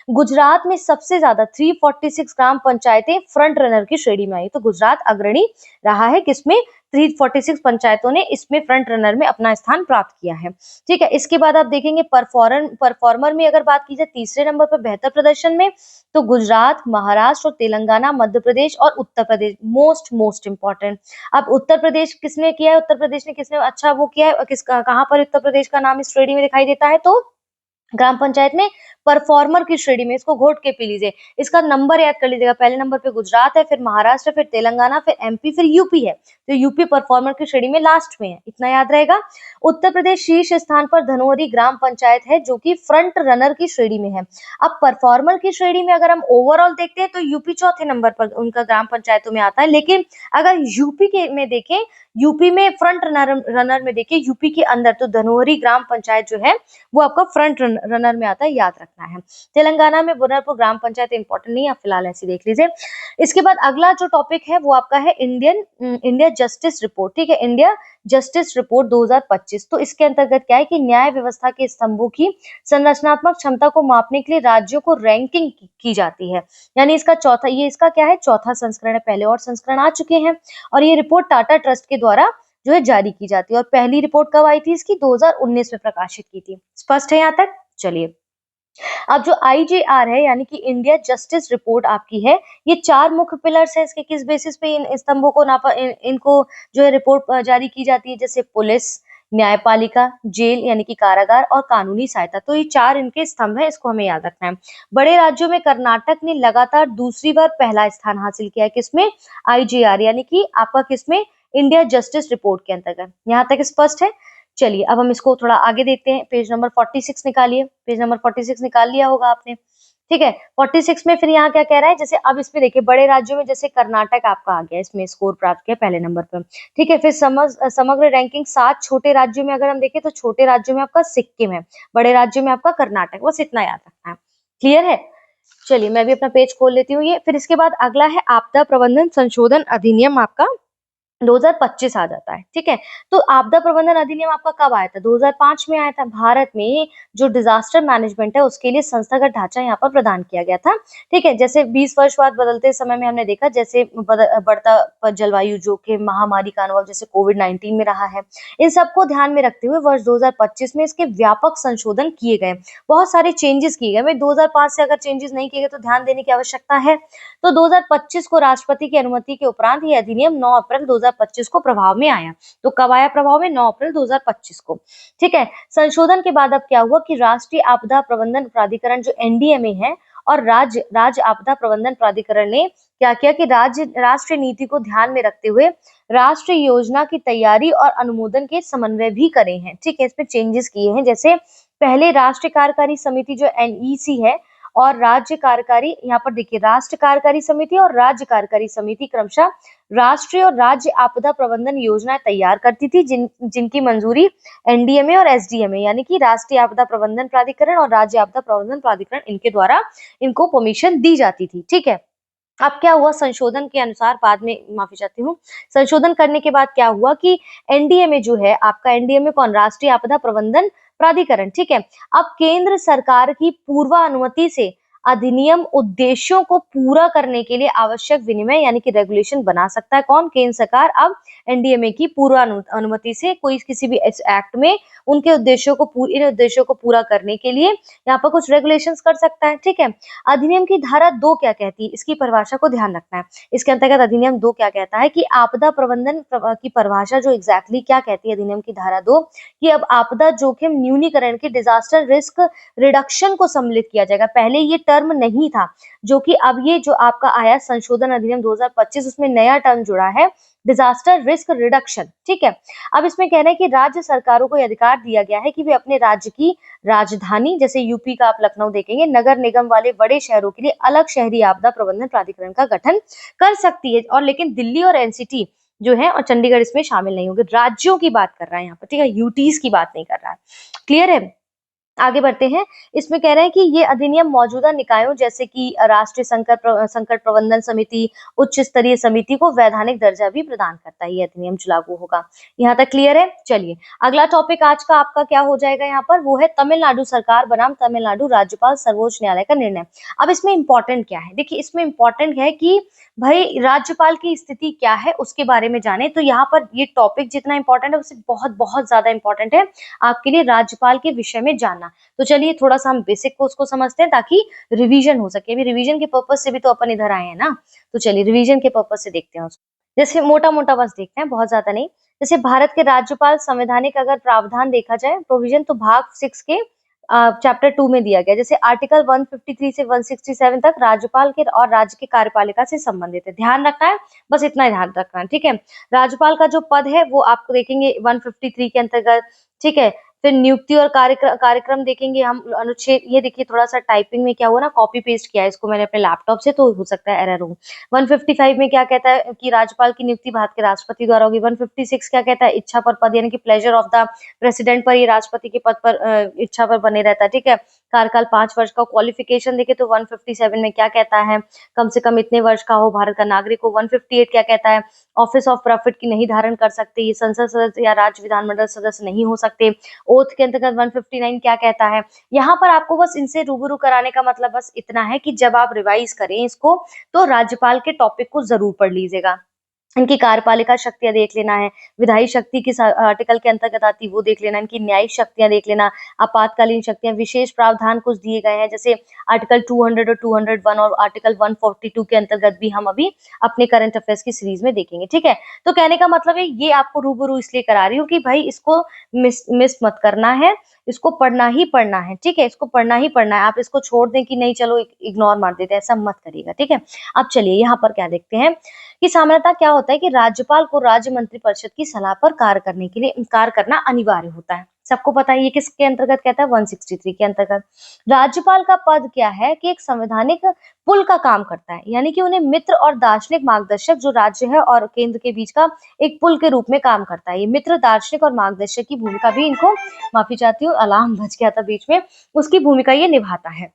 Speaker 1: गुजरात में सबसे ज्यादा 346 ग्राम पंचायतें फ्रंट रनर की श्रेणी में आई। तो गुजरात अग्रणी रहा है किसमें, 346 पंचायतों ने इसमें फ्रंट रनर में अपना स्थान प्राप्त किया है, ठीक है। इसके बाद आप देखेंगे परफॉर्मर में अगर बात की जाए तीसरे नंबर पर बेहतर प्रदर्शन में, तो गुजरात, महाराष्ट्र और तेलंगाना, मध्य प्रदेश और उत्तर प्रदेश मोस्ट इंपॉर्टेंट। अब उत्तर प्रदेश किसने किया है, उत्तर प्रदेश ने किसने अच्छा वो किया है, कहाँ पर उत्तर प्रदेश का नाम इस श्रेणी में दिखाई देता है, तो ग्राम पंचायत में परफॉर्मर की श्रेणी में। इसको घोट के पी लीजिए, इसका नंबर याद कर लीजिएगा। पहले नंबर पे गुजरात है, फिर महाराष्ट्र, फिर तेलंगाना, फिर एमपी, फिर यूपी है। तो यूपी परफॉर्मर की श्रेणी में लास्ट में है, इतना याद रहेगा। उत्तर प्रदेश शीर्ष स्थान पर धनोरी ग्राम पंचायत है जो कि फ्रंट रनर की श्रेणी में है। अब परफॉर्मर की श्रेणी में अगर हम ओवरऑल देखते हैं तो यूपी चौथे नंबर पर उनका ग्राम पंचायतों में आता है। लेकिन अगर यूपी के में देखें, यूपी में फ्रंट रनर में देखिए, यूपी के अंदर तो धनोरी ग्राम पंचायत जो है वो आपका फ्रंट रनर में आता है, याद रखना है। तेलंगाना में बुरहानपुर ग्राम पंचायत इंपॉर्टेंट नहीं है, आप फिलहाल ऐसे देख लीजिए। इसके बाद अगला जो टॉपिक है वो आपका है इंडिया जस्टिस रिपोर्ट, ठीक है। India justice report 2025। तो इसके अंतर्गत क्या है कि न्याय व्यवस्था के स्तंभों की संरचनात्मक क्षमता को मापने के लिए राज्यों को रैंकिंग की जाती है। यानी इसका चौथा, ये इसका क्या है, चौथा संस्करण है। पहले और संस्करण आ चुके हैं और ये रिपोर्ट टाटा ट्रस्ट के द्वारा जो है जारी की जाती है। और पहली रिपोर्ट कब आई थी इसकी, 2019 में प्रकाशित की थी। स्पष्ट है यहाँ तक? चलिए, अब जो आईजीआर है यानी कि इंडिया जस्टिस रिपोर्ट आपकी है, ये 4 मुख्य पिलर्स है इसके। किस बेसिस पे इन स्तंभों को नापा, इनको जो है रिपोर्ट जारी की जाती है, जैसे पुलिस, न्यायपालिका, जेल यानी कि कारागार और कानूनी सहायता। तो ये 4 इनके स्तंभ है, इसको हमें याद रखना है। बड़े राज्यों में कर्नाटक ने लगातार दूसरी बार पहला स्थान हासिल किया है, किसमें, आईजीआर यानी कि आपका किसमें, इंडिया जस्टिस रिपोर्ट के अंतर्गत। यहाँ तक स्पष्ट है? चलिए अब हम इसको थोड़ा आगे देखते हैं। पेज नंबर 46 निकालिए, पेज नंबर 46 निकाल लिया होगा आपने, ठीक है। 46 में फिर यहाँ क्या कह रहा है, जैसे अब इसमें देखिए बड़े राज्यों में जैसे कर्नाटक आपका आ गया, इसमें स्कोर प्राप्त किया पहले नंबर पर, ठीक है। फिर समग्र रैंकिंग 7 छोटे राज्यों में अगर हम देखें तो छोटे राज्यों में आपका सिक्किम है, बड़े राज्यों में आपका कर्नाटक, बस इतना याद रखना है। क्लियर है? चलिए मैं भी अपना पेज खोल लेती हूँ ये। फिर इसके बाद अगला है आपदा प्रबंधन संशोधन अधिनियम आपका 2025 आ जाता है, ठीक है। तो आपदा प्रबंधन अधिनियम आपका कब आया था, 2005 में आया था। भारत में जो डिजास्टर मैनेजमेंट है उसके लिए संस्थागत ढांचा यहाँ पर प्रदान किया गया था, ठीक है। जैसे 20 वर्ष बाद बदलते समय में हमने देखा जैसे बढ़ता जलवायु जोखिम, महामारी का अनुभव जैसे कोविड-19 में रहा है, इन सबको ध्यान में रखते हुए वर्ष 2025 में इसके व्यापक संशोधन किए गए, बहुत सारे चेंजेस किए गए। 2005 से अगर चेंजेस नहीं किए गए तो ध्यान देने की आवश्यकता है। तो 2025 को राष्ट्रपति की अनुमति के उपरांत ये अधिनियम 9 अप्रैल 2025 को प्रभाव में आया। तो कब आया प्रभाव में, 9 अप्रैल 2025 को, ठीक है। संशोधन के बाद अब क्या हुआ कि राष्ट्रीय आपदा प्रबंधन प्राधिकरण जो एनडीएमए है और राज्य आपदा प्रबंधन प्राधिकरण ने क्या किया कि राष्ट्रीय नीति को ध्यान में रखते हुए राष्ट्रीय योजना की तैयारी और अनुमोदन के समन्वय भी करे हैं, ठीक है। इसमें चेंजेस किए हैं, जैसे पहले राष्ट्रीय कार्यकारी समिति जो एनईसी है और राज्य कार्यकारी, यहाँ पर देखिए राष्ट्र कार्यकारी समिति और राज्य कार्यकारी समिति क्रमशः राष्ट्रीय और राज्य आपदा प्रबंधन योजनाएं तैयार करती थी, जिनकी मंजूरी एनडीएमए और एसडीएमए यानी कि राष्ट्रीय आपदा प्रबंधन प्राधिकरण और राज्य आपदा प्रबंधन प्राधिकरण इनके द्वारा इनको परमिशन दी जाती थी, ठीक है। अब क्या हुआ संशोधन के अनुसार, बाद में माफी चाहती हूँ, संशोधन करने के बाद क्या हुआ कि एनडीए में जो है आपका, एनडीए में कौन, राष्ट्रीय आपदा प्रबंधन प्राधिकरण, ठीक है। अब केंद्र सरकार की पूर्वानुमति से अधिनियम उद्देश्यों को पूरा करने के लिए आवश्यक विनिमय यानी कि रेगुलेशन बना सकता है कौन, केंद्र सरकार। अब एनडीएमए की पूर्वानुमति से कोई किसी भी एक्ट में उनके उद्देश्यों को, इन उद्देश्यों को पूरा करने के लिए यहाँ पर कुछ रेगुलेशंस कर सकता है, ठीक है। अधिनियम की धारा 2 क्या कहती है, इसकी परिभाषा को ध्यान रखना है। इसके अंतर्गत अधिनियम 2 क्या कहता है कि आपदा प्रबंधन की परिभाषा जो एग्जैक्टली क्या कहती है अधिनियम की धारा 2, कि अब आपदा जोखिम न्यूनीकरण की, डिजास्टर रिस्क रिडक्शन को सम्मिलित किया जाएगा। पहले ये टर्म नहीं था, जो कि अब ये जो आपका आया संशोधन अधिनियम 2025, उसमें नया टर्म जुड़ा है, डिजास्टर रिस्क रिडक्शन, ठीक है। अब इसमें कहना है कि राज्य सरकारों को अधिकार दिया गया है कि वे अपने राज्य की राजधानी, जैसे यूपी का आप लखनऊ देखेंगे, नगर निगम वाले बड़े शहरों के लिए अलग शहरी आपदा प्रबंधन प्राधिकरण का गठन कर सकती है। और लेकिन दिल्ली और एनसीटी जो है और चंडीगढ़ इसमें शामिल नहीं होंगे। राज्यों की बात कर रहा है यहाँ पर, ठीक है, यूटीज की बात नहीं कर रहा है। क्लियर है? आगे बढ़ते हैं। इसमें कह रहे हैं कि ये अधिनियम मौजूदा निकायों जैसे कि राष्ट्रीय संकट प्रबंधन समिति, उच्च स्तरीय समिति को वैधानिक दर्जा भी प्रदान करता है। ये अधिनियम जो लागू होगा। यहाँ तक क्लियर है? चलिए अगला टॉपिक आज का आपका क्या हो जाएगा यहाँ पर, वो है तमिलनाडु सरकार बनाम तमिलनाडु राज्यपाल सर्वोच्च न्यायालय का निर्णय। अब इसमें इंपॉर्टेंट क्या है, देखिए इसमें इंपॉर्टेंट है कि भाई राज्यपाल की स्थिति क्या है उसके बारे में जाने। तो यहाँ पर ये टॉपिक जितना इंपॉर्टेंट है उससे बहुत बहुत ज्यादा इंपॉर्टेंट है आपके लिए राज्यपाल के विषय में जानना। तो चलिए थोड़ा सा हम बेसिक को उसको समझते हैं ताकि रिवीजन हो सके। अभी रिवीजन के पर्पज से भी तो अपन इधर आए हैं ना, तो चलिए रिवीजन के पर्पज से देखते हैं उसको। जैसे मोटा मोटा बस देखते हैं, बहुत ज्यादा नहीं। जैसे भारत के राज्यपाल संवैधानिक अगर प्रावधान देखा जाए प्रोविजन, तो भाग 6 के चैप्टर 2 में दिया गया। जैसे आर्टिकल 153 से 167 तक राज्यपाल के और राज्य की कार्यपालिका से संबंधित है। ध्यान रखना है, बस इतना ही ध्यान रखना है, ठीक है। राज्यपाल का जो पद है वो आपको देखेंगे 153 के अंतर्गत, ठीक है। फिर नियुक्ति और कार्यक्रम देखेंगे हम, अनुच्छेद, ये देखिए थोड़ा सा टाइपिंग में क्या हुआ ना, कॉपी पेस्ट किया है इसको मैंने अपने लैपटॉप से, तो हो सकता है एरर हो। 155 में क्या कहता है कि राज्यपाल की नियुक्ति भारत के राष्ट्रपति द्वारा होगी। 156 क्या कहता है, इच्छा पर पद यानी कि प्लेजर ऑफ द प्रेसिडेंट पर, ये राष्ट्रपति के पद पर इच्छा पर बने रहता है, ठीक है। कार्यकाल 5 वर्ष का। क्वालिफिकेशन देखे तो 157 में क्या कहता है, कम से कम इतने वर्ष का हो, भारत का नागरिक हो। 158 क्या कहता है, ऑफिस ऑफ प्रॉफिट की नहीं धारण कर सकते, ये संसद सदस्य या राज्य विधानमंडल सदस्य नहीं हो सकते। ओथ के अंतर्गत 159 क्या कहता है। यहाँ पर आपको बस इनसे रूबरू कराने का मतलब बस इतना है कि जब आप रिवाइज करें इसको तो राज्यपाल के टॉपिक को जरूर पढ़ लीजिएगा। इनकी कार्यपालिका शक्तियां देख लेना है, विधायी शक्ति किस आर्टिकल के अंतर्गत आती है वो देख लेना, इनकी न्यायिक शक्तियां देख लेना, आपातकालीन शक्तियां, विशेष प्रावधान कुछ दिए गए हैं जैसे आर्टिकल 200 और 201 और आर्टिकल 142 के अंतर्गत भी हम अभी अपने करंट अफेयर्स की सीरीज में देखेंगे, ठीक है। तो कहने का मतलब है ये आपको रूबरू इसलिए करा रही हूँ कि भाई इसको मिस मत करना है, इसको पढ़ना ही पढ़ना है, ठीक है। इसको पढ़ना ही पढ़ना है, आप इसको छोड़ दें कि नहीं चलो इग्नोर मार देते, ऐसा मत करिएगा, ठीक है। अब चलिए यहाँ पर क्या देखते हैं कि सामान्यतः क्या होता है कि राज्यपाल को राज्य मंत्रिपरिषद की सलाह पर कार्य करना अनिवार्य होता है। सबको पता है ये किसके अंतर्गत कहता है, 163 के अंतर्गत। राज्यपाल का पद क्या है कि एक संवैधानिक पुल का काम करता है, यानी कि उन्हें मित्र और दार्शनिक मार्गदर्शक, जो राज्य है और केंद्र के बीच का एक पुल के रूप में काम करता है। ये मित्र, दार्शनिक और मार्गदर्शक की भूमिका भी इनको, माफी चाहती हूँ अलार्म बज गया था बीच में, उसकी भूमिका ये निभाता है,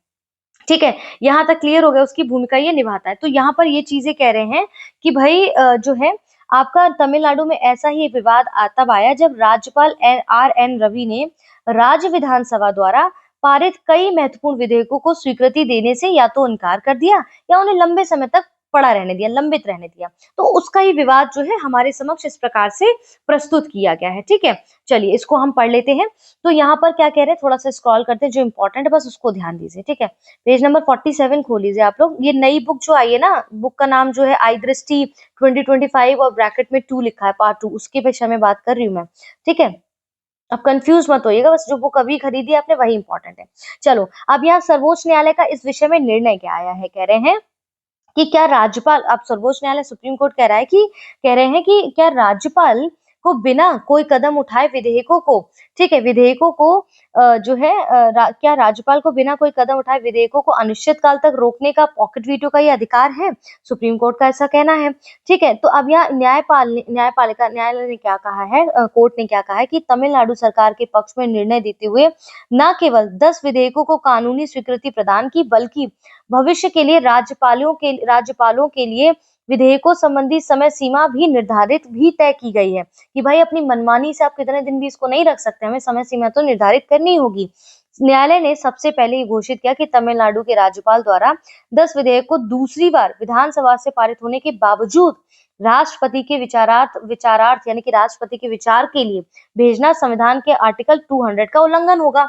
Speaker 1: ठीक है। यहाँ तक क्लियर हो गया, उसकी भूमिका ये निभाता है। तो यहाँ पर ये चीजें कह रहे हैं कि भाई जो है आपका तमिलनाडु में ऐसा ही विवाद तब आया जब राज्यपाल RN रवि ने राज्य विधानसभा द्वारा पारित कई महत्वपूर्ण विधेयकों को स्वीकृति देने से या तो इनकार कर दिया या उन्हें लंबे समय तक पड़ा रहने दिया, लंबित रहने दिया। तो उसका ही विवाद जो है हमारे समक्ष इस प्रकार से प्रस्तुत किया गया है, ठीक है। चलिए इसको हम पढ़ लेते हैं। तो यहाँ पर क्या कह रहे हैं, थोड़ा सा स्क्रॉल करते हैं, जो इंपॉर्टेंट है बस उसको ध्यान दीजिए, ठीक है। पेज नंबर 47 खोल लीजिए आप लोग। ये नई बुक जो आई है ना, बुक का नाम जो है आई दृष्टि 2025 और ब्रैकेट में 2 लिखा है, पार्ट 2, उसके विषय में बात कर रही हूँ मैं, ठीक है। अब कंफ्यूज मत होइएगा, बस जो बुक अभी खरीदी है आपने वही इंपॉर्टेंट है। चलो अब यहाँ सर्वोच्च न्यायालय का इस विषय में निर्णय क्या आया है, कह रहे हैं कि क्या राज्यपाल, अब सर्वोच्च न्यायालय सुप्रीम कोर्ट कह रहा है कि, कह रहे हैं कि क्या राज्यपाल को बिना कोई कदम उठाए विधेयकों को, ठीक है, विधेयकों को जो है क्या राज्यपाल को बिना कोई कदम उठाए विधेयकों को अनिश्चित काल तक रोकने का पॉकेट वीटो का ये अधिकार है? सुप्रीम कोर्ट का ऐसा कहना है। ठीक है, तो अब यहाँ न्यायालय ने क्या कहा है, कोर्ट ने क्या कहा है कि तमिलनाडु सरकार के पक्ष में निर्णय देते हुए न केवल 10 विधेयकों को कानूनी स्वीकृति प्रदान की, बल्कि भविष्य के लिए राज्यपालों के लिए विधेयकों संबंधी समय सीमा भी निर्धारित भी तय की गई है कि भाई अपनी मनमानी से आप कितने दिन भी इसको नहीं रख सकते, हमें समय सीमा तो निर्धारित करनी होगी। न्यायालय ने सबसे पहले ये घोषित किया कि तमिलनाडु के राज्यपाल द्वारा 10 विधेयक को दूसरी बार विधानसभा से पारित होने के बावजूद राष्ट्रपति के विचारार्थ यानी कि राष्ट्रपति के विचार के लिए भेजना संविधान के आर्टिकल 200 का उल्लंघन होगा।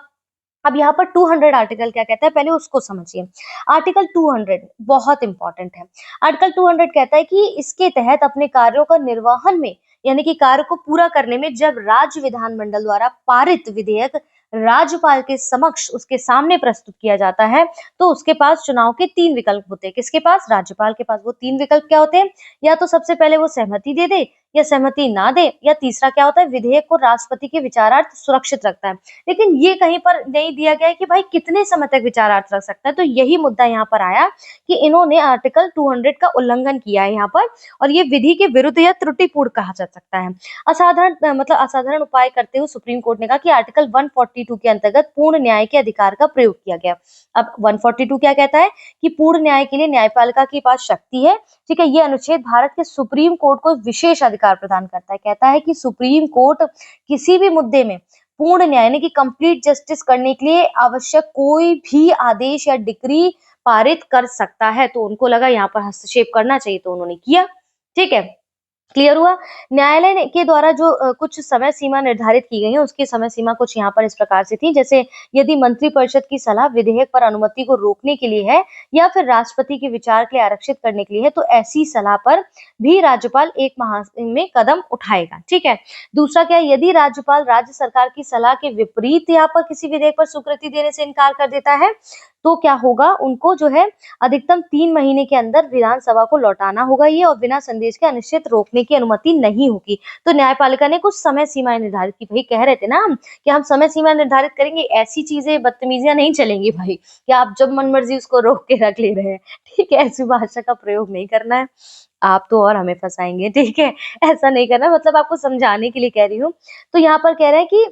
Speaker 1: अब यहाँ पर 200 आर्टिकल क्या कहता है, पहले उसको समझिए। आर्टिकल 200 बहुत इंपॉर्टेंट है। आर्टिकल 200 कहता है कि इसके तहत अपने कार्यों का निर्वहन में यानी कि कार्य को पूरा करने में जब राज्य विधानमंडल द्वारा पारित विधेयक राज्यपाल के समक्ष उसके सामने प्रस्तुत किया जाता है तो उसके पास चुनाव के 3 विकल्प होते हैं। किसके पास? राज्यपाल के पास। वो 3 विकल्प क्या होते हैं? या तो सबसे पहले वो सहमति दे दे, या सहमति ना दे, या तीसरा क्या होता है, विधेयक को राष्ट्रपति के विचारार्थ सुरक्षित रखता है। लेकिन ये कहीं पर नहीं दिया गया है कि भाई कितने समय तक विचारार्थ रख सकता है। तो यही मुद्दा यहाँ पर आया कि इन्होंने आर्टिकल 200 का उल्लंघन किया है यहाँ पर, और ये विधि के विरुद्ध या त्रुटिपूर्ण कहा जा सकता है। असाधारण उपाय करते हुए सुप्रीम कोर्ट ने कहा कि आर्टिकल 142 के अंतर्गत पूर्ण न्याय के अधिकार का प्रयोग किया गया। अब 142 क्या कहता है कि पूर्ण न्याय के लिए न्यायपालिका के पास शक्ति है। ठीक है, ये अनुच्छेद भारत के सुप्रीम कोर्ट को विशेष अधिकार प्रदान करता है। कहता है कि सुप्रीम कोर्ट किसी भी मुद्दे में पूर्ण न्याय यानी कि कंप्लीट जस्टिस करने के लिए आवश्यक कोई भी आदेश या डिक्री पारित कर सकता है। तो उनको लगा यहाँ पर हस्तक्षेप करना चाहिए तो उन्होंने किया। ठीक है, क्लियर हुआ। न्यायालय के द्वारा जो कुछ समय सीमा निर्धारित की गई है उसकी समय सीमा कुछ यहाँ पर इस प्रकार से थी, जैसे यदि मंत्रिपरिषद की सलाह विधेयक पर अनुमति को रोकने के लिए है या फिर राष्ट्रपति के विचार के लिए आरक्षित करने के लिए है तो ऐसी सलाह पर भी राज्यपाल 1 माह में कदम उठाएगा। ठीक है, दूसरा क्या है, यदि राज्यपाल राज्य सरकार की सलाह के विपरीत यहाँ पर किसी विधेयक पर स्वीकृति देने से इनकार कर देता है तो क्या होगा, उनको जो है अधिकतम 3 महीने के अंदर विधानसभा को लौटाना होगा ये, और बिना संदेश के अनिश्चित रोकने की अनुमति नहीं होगी। तो न्यायपालिका ने कुछ समय सीमाएं निर्धारित की। भाई कह रहे थे ना हम कि हम समय सीमा निर्धारित करेंगे, ऐसी चीजें बदतमीजियां नहीं चलेंगी भाई कि आप जब मन मर्जी उसको रोक के रख ले रहे हैं। ठीक है, ऐसी भाषा का प्रयोग नहीं करना है, आप तो और हमें फंसाएंगे। ठीक है, ऐसा नहीं करना, मतलब आपको समझाने के लिए कह रही हूँ। तो यहाँ पर कह रहे हैं कि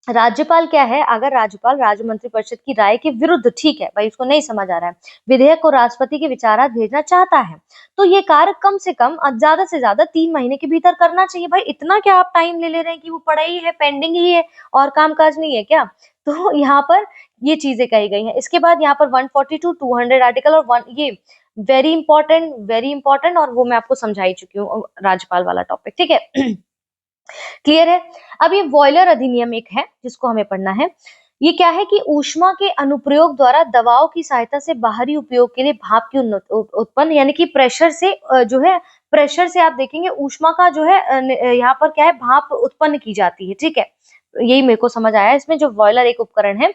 Speaker 1: राज्यपाल क्या है, अगर राज्यपाल राज्य मंत्रिपरिषद की राय के विरुद्ध, ठीक है भाई उसको नहीं समझ आ रहा है, विधेयक को राष्ट्रपति के विचारार्थ भेजना चाहता है तो ये कार्य कम से कम ज्यादा से ज्यादा 3 महीने के भीतर करना चाहिए। भाई इतना क्या आप टाइम ले रहे हैं कि वो पड़ा ही है, पेंडिंग ही है और कामकाज नहीं है क्या? तो यहाँ पर ये चीजें कही गई हैं। इसके बाद यहाँ पर 142, 200 आर्टिकल और ये वेरी इंपॉर्टेंट, और वो मैं आपको समझा ही चुकी हूँ राज्यपाल वाला टॉपिक। ठीक है, क्लियर है। अब ये बॉयलर अधिनियम एक है जिसको हमें पढ़ना है। ये क्या है कि ऊष्मा के अनुप्रयोग द्वारा दवाओं की सहायता से बाहरी उपयोग के लिए भाप की उत्पन्न यानी कि प्रेशर से जो है प्रेशर से आप देखेंगे ऊष्मा का जो है यहाँ पर क्या है, भाप उत्पन्न की जाती है। ठीक है, यही मेरे को समझ आया इसमें, जो बॉयलर एक उपकरण है।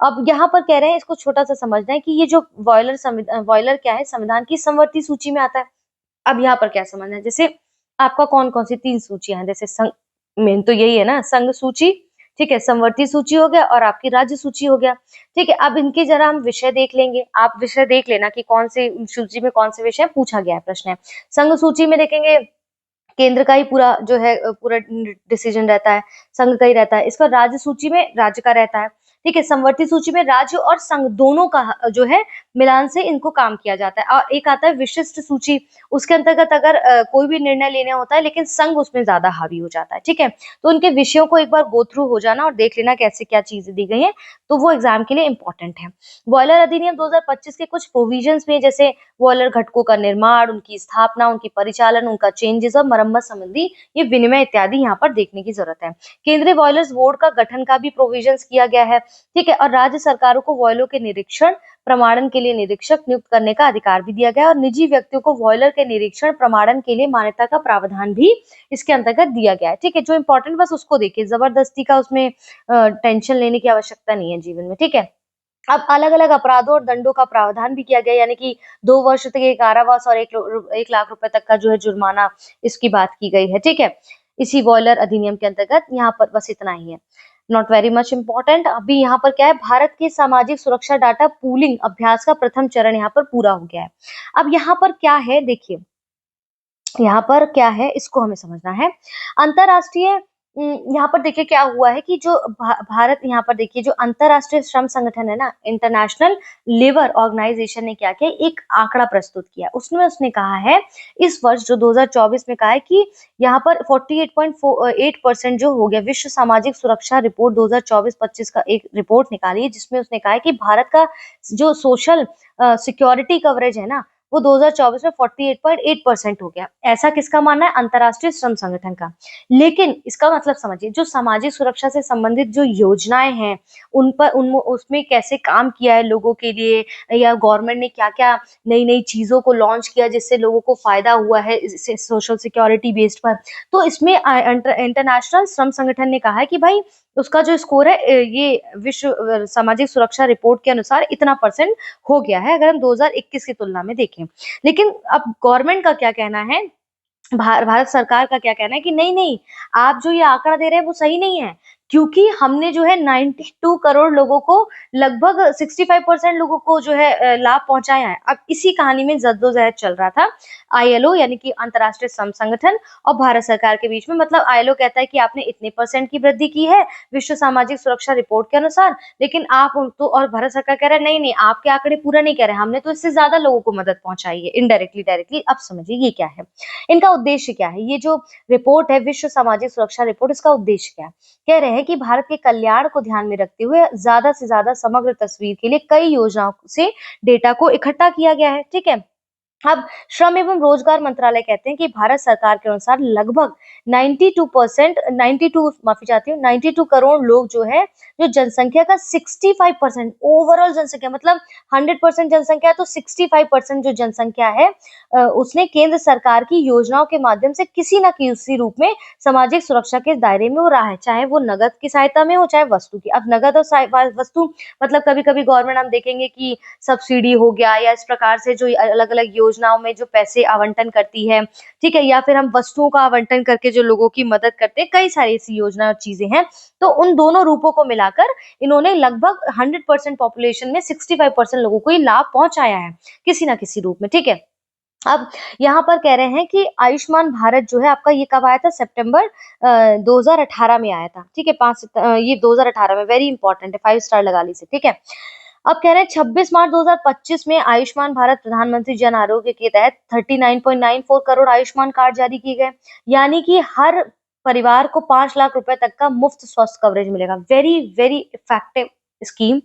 Speaker 1: अब यहाँ पर कह रहे हैं, इसको छोटा सा समझना है कि ये जो बॉयलर क्या है, संविधान की समवर्ती सूची में आता है। अब यहाँ पर क्या समझना है, जैसे आपका कौन कौन सी 3 सूचियां हैं, जैसे मेन तो यही है ना, संघ सूची, ठीक है, समवर्ती सूची हो गया और आपकी राज्य सूची हो गया। ठीक है, अब इनके जरा हम विषय देख लेंगे। आप विषय देख लेना कि कौन से सूची में कौन से विषय पूछा गया है, प्रश्न है। संघ सूची में देखेंगे केंद्र का ही पूरा जो है पूरा डिसीजन रहता है, संघ का ही रहता है। इसका राज्य सूची में राज्य का रहता है। ठीक है, समवर्ती सूची में राज्य और संघ दोनों का जो है मिलान से इनको काम किया जाता है। और एक आता है विशिष्ट सूची, उसके अंतर्गत अगर कोई भी निर्णय लेना होता है लेकिन संघ उसमें ज्यादा हावी हो जाता है। ठीक है, तो उनके विषयों को एक बार गो थ्रू हो जाना और देख लेना कैसे क्या चीजें दी गई हैं, तो वो एग्जाम के लिए इंपॉर्टेंट है। बॉयलर अधिनियम 2025 के कुछ प्रोविजंस में, जैसे बॉयलर घटकों का निर्माण, उनकी स्थापना, उनकी परिचालन, उनका चेंजेस और मरम्मत संबंधी ये विनिमय इत्यादि यहाँ पर देखने की जरूरत है। केंद्रीय बॉयलर्स बोर्ड का गठन का भी प्रोविजंस किया गया है। ठीक है, और राज्य सरकारों को बॉयलरों के निरीक्षण प्रमाणन के लिए निरीक्षक नियुक्त करने का अधिकार भी दिया गया, और निजी व्यक्तियों को बॉयलर के निरीक्षण प्रमाणन के लिए मान्यता का प्रावधान भी इसके अंतर्गत दिया गया है। ठीक है, जो इंपॉर्टेंट बस उसको देखिए, जबरदस्ती का उसमें टेंशन लेने की आवश्यकता नहीं है जीवन में। ठीक है, अब अलग अलग अपराधों और दंडों का प्रावधान भी किया गया, यानी कि 2 वर्ष तक के कारावास और 1 लाख रुपए तक का जो है जुर्माना, इसकी बात की गई है। ठीक है, इसी बॉयलर अधिनियम के अंतर्गत। यहाँ पर बस इतना ही है, नॉट वेरी मच इम्पोर्टेंट। अभी यहाँ पर क्या है, भारत के सामाजिक सुरक्षा डाटा पूलिंग अभ्यास का प्रथम चरण यहाँ पर पूरा हो गया है। अब यहाँ पर क्या है, देखिए यहाँ पर क्या है, इसको हमें समझना है। अंतरराष्ट्रीय यहाँ पर देखिए क्या हुआ है कि जो भारत, यहाँ पर देखिए जो अंतरराष्ट्रीय श्रम संगठन है ना, इंटरनेशनल लेबर ऑर्गेनाइजेशन ने क्या किया, एक आंकड़ा प्रस्तुत किया। उसमें उसने कहा है इस वर्ष जो 2024 में कहा है कि यहाँ पर 48.8% जो हो गया। विश्व सामाजिक सुरक्षा रिपोर्ट 2024-25 का एक रिपोर्ट निकाली है, जिसमें उसने कहा है कि भारत का जो सोशल सिक्योरिटी कवरेज है ना, वो 2024 में 48.8% हो गया। ऐसा किसका मानना है, अंतरराष्ट्रीय श्रम संगठन का। लेकिन इसका मतलब समझिए, जो सामाजिक सुरक्षा से संबंधित जो योजनाएं हैं, उन पर उसमें कैसे काम किया है लोगों के लिए, या गवर्नमेंट ने क्या क्या नई नई चीजों को लॉन्च किया जिससे लोगों को फायदा हुआ है सोशल सिक्योरिटी बेस्ड पर। तो इसमें इंटरनेशनल श्रम संगठन ने कहा है कि भाई उसका जो स्कोर है ये विश्व सामाजिक सुरक्षा रिपोर्ट के अनुसार इतना परसेंट हो गया है, अगर हम 2021 की तुलना में देखें। लेकिन अब गवर्नमेंट का क्या कहना है, भारत सरकार का क्या कहना है कि नहीं नहीं, आप जो ये आंकड़ा दे रहे हैं वो सही नहीं है, क्योंकि हमने जो है 92 करोड़ लोगों को, लगभग 65% लोगों को जो है लाभ पहुंचाया है। अब इसी कहानी में जद्दोजहद चल रहा था आईएलओ यानी कि अंतर्राष्ट्रीय श्रम संगठन और भारत सरकार के बीच में। मतलब आईएलओ कहता है कि आपने इतने परसेंट की वृद्धि की है विश्व सामाजिक सुरक्षा रिपोर्ट के अनुसार, लेकिन आप तो, और भारत सरकार कह रहा है नहीं नहीं, आपके आंकड़े पूरा नहीं कह रहे, हमने तो इससे ज्यादा लोगों को मदद पहुंचाई है इनडायरेक्टली डायरेक्टली। अब समझिए ये क्या है, इनका उद्देश्य क्या है। ये जो रिपोर्ट है विश्व सामाजिक सुरक्षा रिपोर्ट, इसका उद्देश्य क्या है, कह रहे हैं कि भारत के कल्याण को ध्यान में रखते हुए ज्यादा से ज्यादा समग्र तस्वीर के लिए कई योजनाओं से डेटा को इकट्ठा किया गया है। ठीक है, अब श्रम एवं रोजगार मंत्रालय कहते हैं कि भारत सरकार के अनुसार लगभग 92%, 92 माफी चाहती हूँ 92 करोड़ लोग जो है, जो जनसंख्या का 65% ओवरऑल जनसंख्या, मतलब 100% जनसंख्या है तो 65% जो जनसंख्या है उसने केंद्र सरकार की योजनाओं के माध्यम से किसी न किसी रूप में सामाजिक सुरक्षा के दायरे में हो रहा है, चाहे वो नगद की सहायता में हो चाहे वस्तु की। अब नगद और वस्तु मतलब कभी कभी गवर्नमेंट हम देखेंगे कि सब्सिडी हो गया, या इस प्रकार से जो अलग अलग योजनाओं में जो पैसे आवंटन करती है, ठीक है, या फिर हम वस्तुओं का आवंटन करके जो लोगों की मदद करते हैं, कई सारी ऐसी योजना और चीजें हैं। तो उन दोनों रूपों को मिलाकर इन्होंने लगभग 100% पॉपुलेशन में 65% लोगों को ये लाभ पहुंचाया है किसी ना किसी रूप में। ठीक है, अब यहाँ पर कह रहे हैं कि आयुष्मान भारत जो है आपका, ये कब आया था, सितंबर 2018 में आया था। ठीक है, ये 2018 में, वेरी इंपॉर्टेंट है, 5 स्टार लगा लीजिए। ठीक है, अब कह रहे हैं 26 मार्च 2025 में आयुष्मान भारत प्रधानमंत्री जन आरोग्य के तहत 39.94 करोड़ आयुष्मान कार्ड जारी किए गए, यानी कि हर परिवार को 5 लाख रुपए तक का मुफ्त स्वास्थ्य कवरेज मिलेगा। वेरी वेरी इफेक्टिव स्कीम,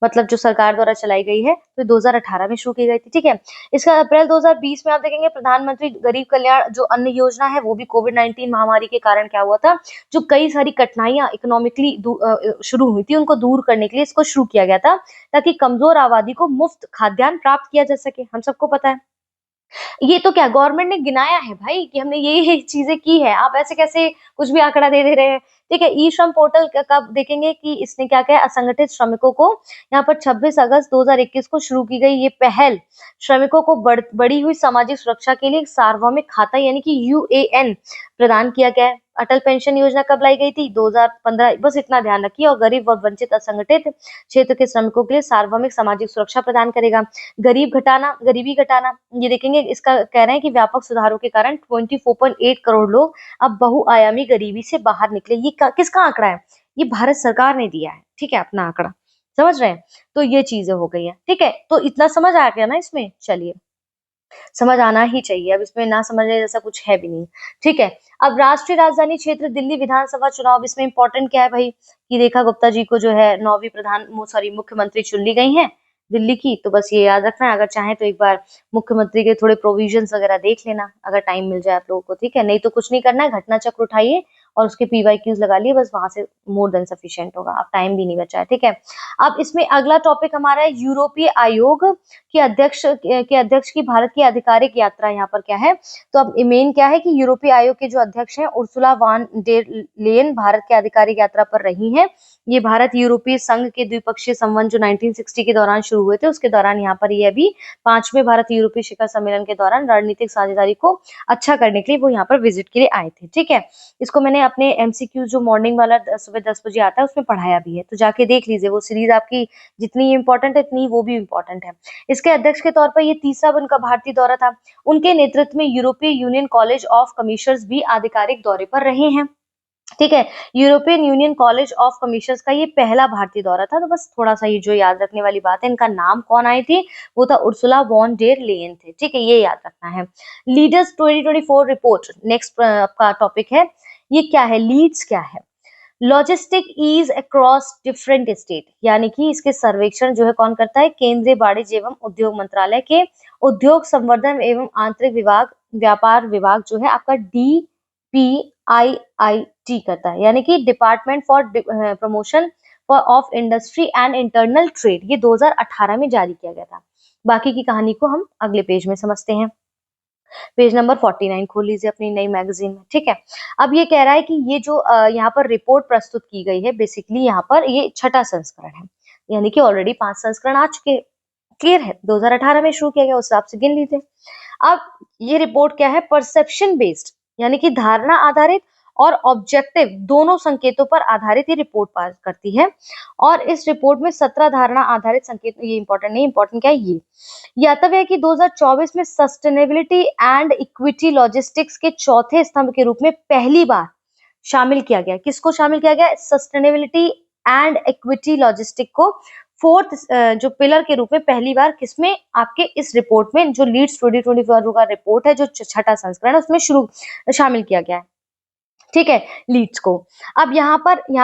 Speaker 1: मतलब जो सरकार द्वारा चलाई गई है, तो 2018 में शुरू की गई थी। ठीक है, इसका अप्रैल 2020 में आप देखेंगे प्रधानमंत्री गरीब कल्याण जो अन्न योजना है, वो भी कोविड-19 महामारी के कारण क्या हुआ था, जो कई सारी कठिनाइयां इकोनॉमिकली शुरू हुई थी, उनको दूर करने के लिए इसको शुरू किया गया था, ताकि कमजोर आबादी को मुफ्त खाद्यान्न प्राप्त किया जा सके। हम सबको पता है, ये तो क्या गवर्नमेंट ने गिनाया है भाई कि हमने ये चीजें की है, आप ऐसे कैसे कुछ भी आंकड़ा दे रहे हैं। ठीक है, ई श्रम पोर्टल कब देखेंगे कि इसने क्या किया, असंगठित श्रमिकों को यहाँ पर 26 अगस्त 2021 को शुरू की गई ये पहल, श्रमिकों को बढ़ी हुई सामाजिक सुरक्षा के लिए एक सार्वभौमिक खाता यानी कि यूएएन प्रदान किया गया है। अटल पेंशन योजना कब लाई गई थी, 2015, बस इतना ध्यान रखिए। और गरीब व वंचित असंगठित क्षेत्र के श्रमिकों के लिए सार्वभौमिक सामाजिक सुरक्षा प्रदान करेगा। गरीबी घटाना, ये देखेंगे इसका कह रहे हैं कि व्यापक सुधारों के कारण 24.8 करोड़ लोग अब बहुआयामी गरीबी से बाहर निकले। ये किसका आंकड़ा है, ये भारत सरकार ने दिया है। ठीक है, अपना आंकड़ा, समझ रहे हैं। तो ये चीजें हो गई है। ठीक है, तो इतना समझ आ गया ना इसमें, चलिए समझ आना ही चाहिए, अब इसमें ना समझने जैसा कुछ है भी नहीं। ठीक है, अब राष्ट्रीय राजधानी क्षेत्र दिल्ली विधानसभा चुनाव, इसमें इंपॉर्टेंट क्या है भाई, कि रेखा गुप्ता जी को जो है 9वीं मुख्यमंत्री चुन ली गई हैं दिल्ली की। तो बस ये याद रखना है, अगर चाहें तो एक बार मुख्यमंत्री के थोड़े प्रोविजंस वगैरह देख लेना, अगर टाइम मिल जाए आप लोगों को। ठीक है, नहीं तो कुछ नहीं करना है, घटना चक्र उठाइए और उसके PYQs लगा लिए, बस वहां से मोर देन सफिशिएंट होगा। अब टाइम भी नहीं बचा है, ठीक है। अब इसमें अगला टॉपिक हमारा है यूरोपीय आयोग के अध्यक्ष की भारत की आधिकारिक यात्रा। यहाँ पर क्या है, तो अब मेन क्या है कि यूरोपीय आयोग के जो अध्यक्ष हैं Ursula van der Leyen Bharat के आधिकारिक यात्रा पर रही हैं। ये भारत यूरोपीय संघ के द्विपक्षीय संबंध जो 1960 के दौरान शुरू हुए थे, उसके दौरान यहाँ पर ये अभी 5वें भारत यूरोपीय शिखर सम्मेलन के दौरान रणनीतिक साझेदारी को अच्छा करने के लिए वो यहाँ पर विजिट के लिए आए थे, ठीक है। इसको मैंने अपने MCQ जो मॉर्निंग वाला सुबह 10 बजे आता है उसमें पढ़ाया भी है, तो जाके देख लीजिए। वो सीरीज आपकी जितनी इंपॉर्टेंट है इतनी वो भी इंपॉर्टेंट है। इसके अध्यक्ष के तौर पर ये तीसरा उनका भारतीय दौरा था। उनके नेतृत्व में यूरोपीय यूनियन कॉलेज ऑफ कमिश्नर्स भी आधिकारिक दौरे पर रहे हैं, ठीक है। European union college of commissioners का ये पहला भारतीय दौरा था। तो बस थोड़ा सा ये जो याद रखने वाली बात है, इनका नाम कौन आई थी, वो था उर्सुला वॉन डेर लेयन थे, ठीक है, ये याद रखना है। लीडर्स 2024 रिपोर्ट नेक्स्ट आपका टॉपिक है। ये क्या है, लीड्स क्या है, logistic ease across different state, यानी कि इसके सर्वेक्षण जो है कौन करता है, केंद्रीय वाणिज्य एवं उद्योग मंत्रालय के उद्योग संवर्धन एवं आंतरिक व्यापार विभाग जो है आपका DPIIT करता है, यानी कि department for promotion for of industry and internal trade. ये 2018 में जारी किया गया था। बाकी की कहानी को हम अगले पेज में समझते हैं। पेज नंबर 49 खोल लीजिए अपनी नई मैगजीन में, ठीक है। अब ये कह रहा है कि ये जो यहाँ पर रिपोर्ट प्रस्तुत की गई है, बेसिकली यहाँ पर ये 6ठा संस्करण है, यानी कि ऑलरेडी 5 संस्करण आ चुके, क्लियर है। 2018 में शुरू किया गया, उस हिसाब से गिन लीजिए। अब ये रिपोर्ट क्या है, परसेप्शन बेस्ड, यानी कि धारणा आधारित और ऑब्जेक्टिव दोनों संकेतों पर आधारित ये रिपोर्ट पास करती है। और इस रिपोर्ट में 17 धारणा आधारित संकेत, ये इंपॉर्टेंट नहीं, इंपॉर्टेंट क्या है, ये ज्ञातव्य है कि 2024 में सस्टेनेबिलिटी एंड इक्विटी लॉजिस्टिक्स के चौथे स्तंभ के रूप में पहली बार शामिल किया गया। किसको शामिल किया गया, सस्टेनेबिलिटी एंड इक्विटी लॉजिस्टिक को फोर्थ जो पिलर के रूप में पहली बार किसमें, आपके इस रिपोर्ट में, जो लीड्स 2024 का रिपोर्ट है, जो 6ठा संस्करण है, उसमें शामिल किया गया है, ठीक है, लीड्स को। अब यहाँ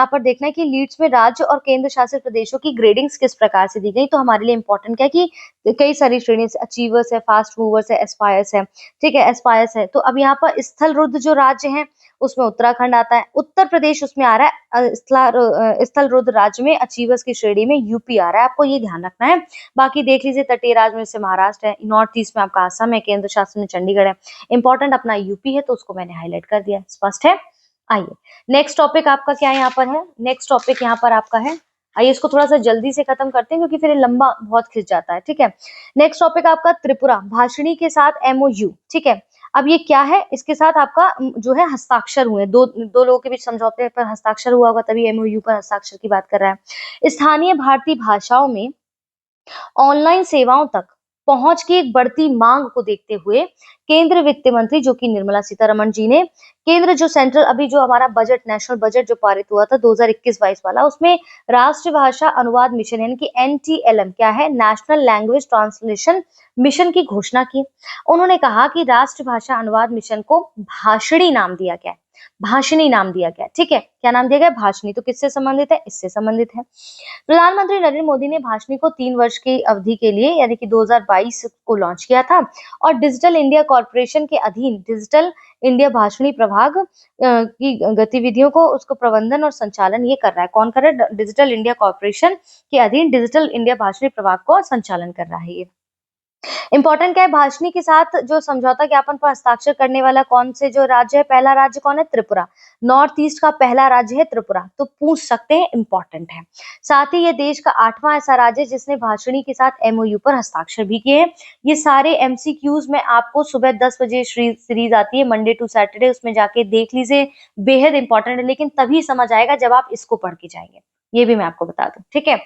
Speaker 1: पर देखना है कि लीड्स में राज्य और केंद्र शासित प्रदेशों की ग्रेडिंग्स किस प्रकार से दी गई। तो हमारे लिए इंपॉर्टेंट क्या है कि कई सारी श्रेणी, अचीवर्स है, फास्ट मूवर्स है, एस्पायर्स है, ठीक है, एस्पायर्स है। तो अब यहाँ पर स्थल रुद्ध जो राज्य है उसमें उत्तराखंड आता है, उत्तर प्रदेश उसमें आ रहा है, स्थल रुद्ध राज्य में अचीवर्स की श्रेणी में यूपी आ रहा है, आपको ये ध्यान रखना है। बाकी देख लीजिए, तटीय राज्य में से महाराष्ट्र है, नॉर्थ ईस्ट में आपका असम है, केंद्र शासित में चंडीगढ़ है, इंपॉर्टेंट अपना यूपी है, तो उसको मैंने हाईलाइट कर दिया, स्पष्ट है। आइए नेक्स्ट टॉपिक आपका क्या यहाँ पर है, नेक्स्ट टॉपिक यहाँ पर आपका है, आइए इसको थोड़ा सा जल्दी से खत्म करते हैं क्योंकि फिर ये लंबा बहुत खिंच जाता है, ठीक है। नेक्स्ट टॉपिक आपका त्रिपुरा भाषणी के साथ MOU, ठीक है। अब ये क्या है, इसके साथ आपका जो है हस्ताक्षर हुए, दो लोगों के बीच समझौते पर हस्ताक्षर हुआ होगा, तभी MOU पर हस्ताक्षर की बात कर रहा है। स्थानीय भारतीय भाषाओं में ऑनलाइन सेवाओं तक पहुंच की एक बढ़ती मांग को देखते हुए केंद्र वित्त मंत्री जो कि निर्मला सीतारमण जी ने केंद्र जो सेंट्रल अभी जो हमारा बजट, नेशनल बजट जो पारित हुआ था 2021-22 वाला, उसमें राष्ट्रीय भाषा अनुवाद मिशन यानी कि NTLM क्या है, नेशनल लैंग्वेज ट्रांसलेशन मिशन की घोषणा की। उन्होंने कहा कि राष्ट्रीय भाषा अनुवाद मिशन को भाषणी नाम दिया गया है, भाषणी नाम दिया गया, ठीक है। क्या नाम दिया गया, भाषणी। तो किससे संबंधित है, इससे संबंधित है। प्रधानमंत्री नरेंद्र मोदी ने भाषणी को 3 वर्ष की अवधि के लिए यानी कि 2022 को लॉन्च किया था और डिजिटल इंडिया कॉर्पोरेशन के अधीन डिजिटल इंडिया भाषणी प्रभाग की गतिविधियों को उसको प्रबंधन और संचालन ये कर रहा है। कौन कर रहा है, डिजिटल इंडिया कॉर्पोरेशन के अधीन डिजिटल इंडिया भाषणी प्रभाग को संचालन कर रहा है ये। इंपॉर्टेंट क्या है, भाषणी के साथ जो समझौता ज्ञापन पर हस्ताक्षर करने वाला कौन से जो राज्य है, पहला राज्य कौन है, त्रिपुरा। नॉर्थ ईस्ट का पहला राज्य है त्रिपुरा, तो पूछ सकते हैं, इंपॉर्टेंट है। साथ ही ये देश का 8वां ऐसा राज्य जिसने भाषणी के साथ MOU पर हस्ताक्षर भी किए हैं। ये सारे MCQs में आपको सुबह 10 बजे सीरीज आती है मंडे टू सैटरडे, उसमें जाके देख लीजिए, बेहद इंपॉर्टेंट है, लेकिन तभी समझ आएगा जब आप इसको पढ़ के जाएंगे, ये भी मैं आपको बता दूं, ठीक है।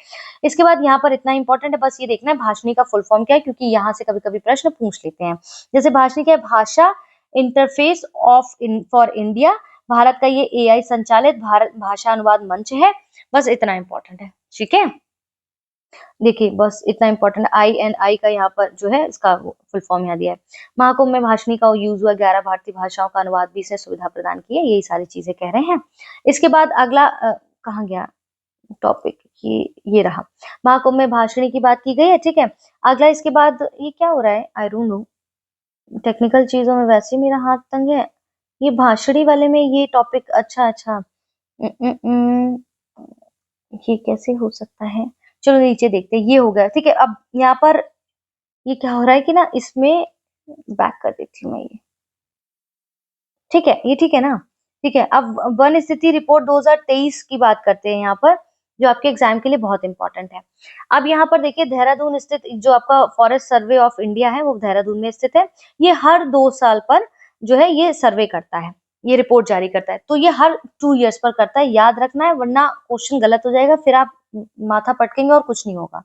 Speaker 1: इसके बाद यहाँ पर इतना इंपॉर्टेंट है, बस ये देखना है भाषणी का फुल फॉर्म क्या है, क्योंकि यहाँ से कभी कभी प्रश्न पूछ लेते हैं। जैसे भाषणी क्या है, भाषा इंटरफेस फॉर इंडिया, भारत का ये AI संचालित भारत भाषा अनुवाद मंच है, बस इतना इंपॉर्टेंट है, ठीक है। देखिए बस इतना इंपॉर्टेंट, INI का यहाँ पर जो है इसका फुल फॉर्म यहाँ दिया है। महाकुंभ में भाषणी का यूज हुआ, 11 भारतीय भाषाओं का अनुवाद भी इसने सुविधा प्रदान की है, यही सारी चीजें कह रहे हैं। इसके बाद अगला कहाँ गया टॉपिक, ये रहा, महाकुंभ में भाषणी की बात की गई है, ठीक है। अगला इसके बाद ये क्या हो रहा है, आई डोंट नो, टेक्निकल चीजों में वैसे ही मेरा हाथ तंग है, ये भाषणी वाले में ये टॉपिक, अच्छा अच्छा। उम, उम, उम, ये कैसे हो सकता है? चलो नीचे देखते हैं, ये हो गया, ठीक है। अब यहाँ पर ये क्या हो रहा है कि ना इसमें बैक कर देती हूँ मैं ये, ठीक है, ये ठीक है ना? ठीक है, अब वन स्थिति रिपोर्ट 2023 की बात करते हैं यहाँ पर, जो आपके एग्जाम के लिए बहुत इंपॉर्टेंट है। अब यहाँ पर देखिए देहरादून स्थित जो आपका फॉरेस्ट सर्वे ऑफ इंडिया है, वो देहरादून में स्थित है। ये हर 2 साल पर जो है ये सर्वे करता है, ये रिपोर्ट जारी करता है। तो ये हर 2 इयर्स पर करता है, याद रखना है वरना क्वेश्चन गलत हो जाएगा, फिर आप माथा पटकेंगे और कुछ नहीं होगा।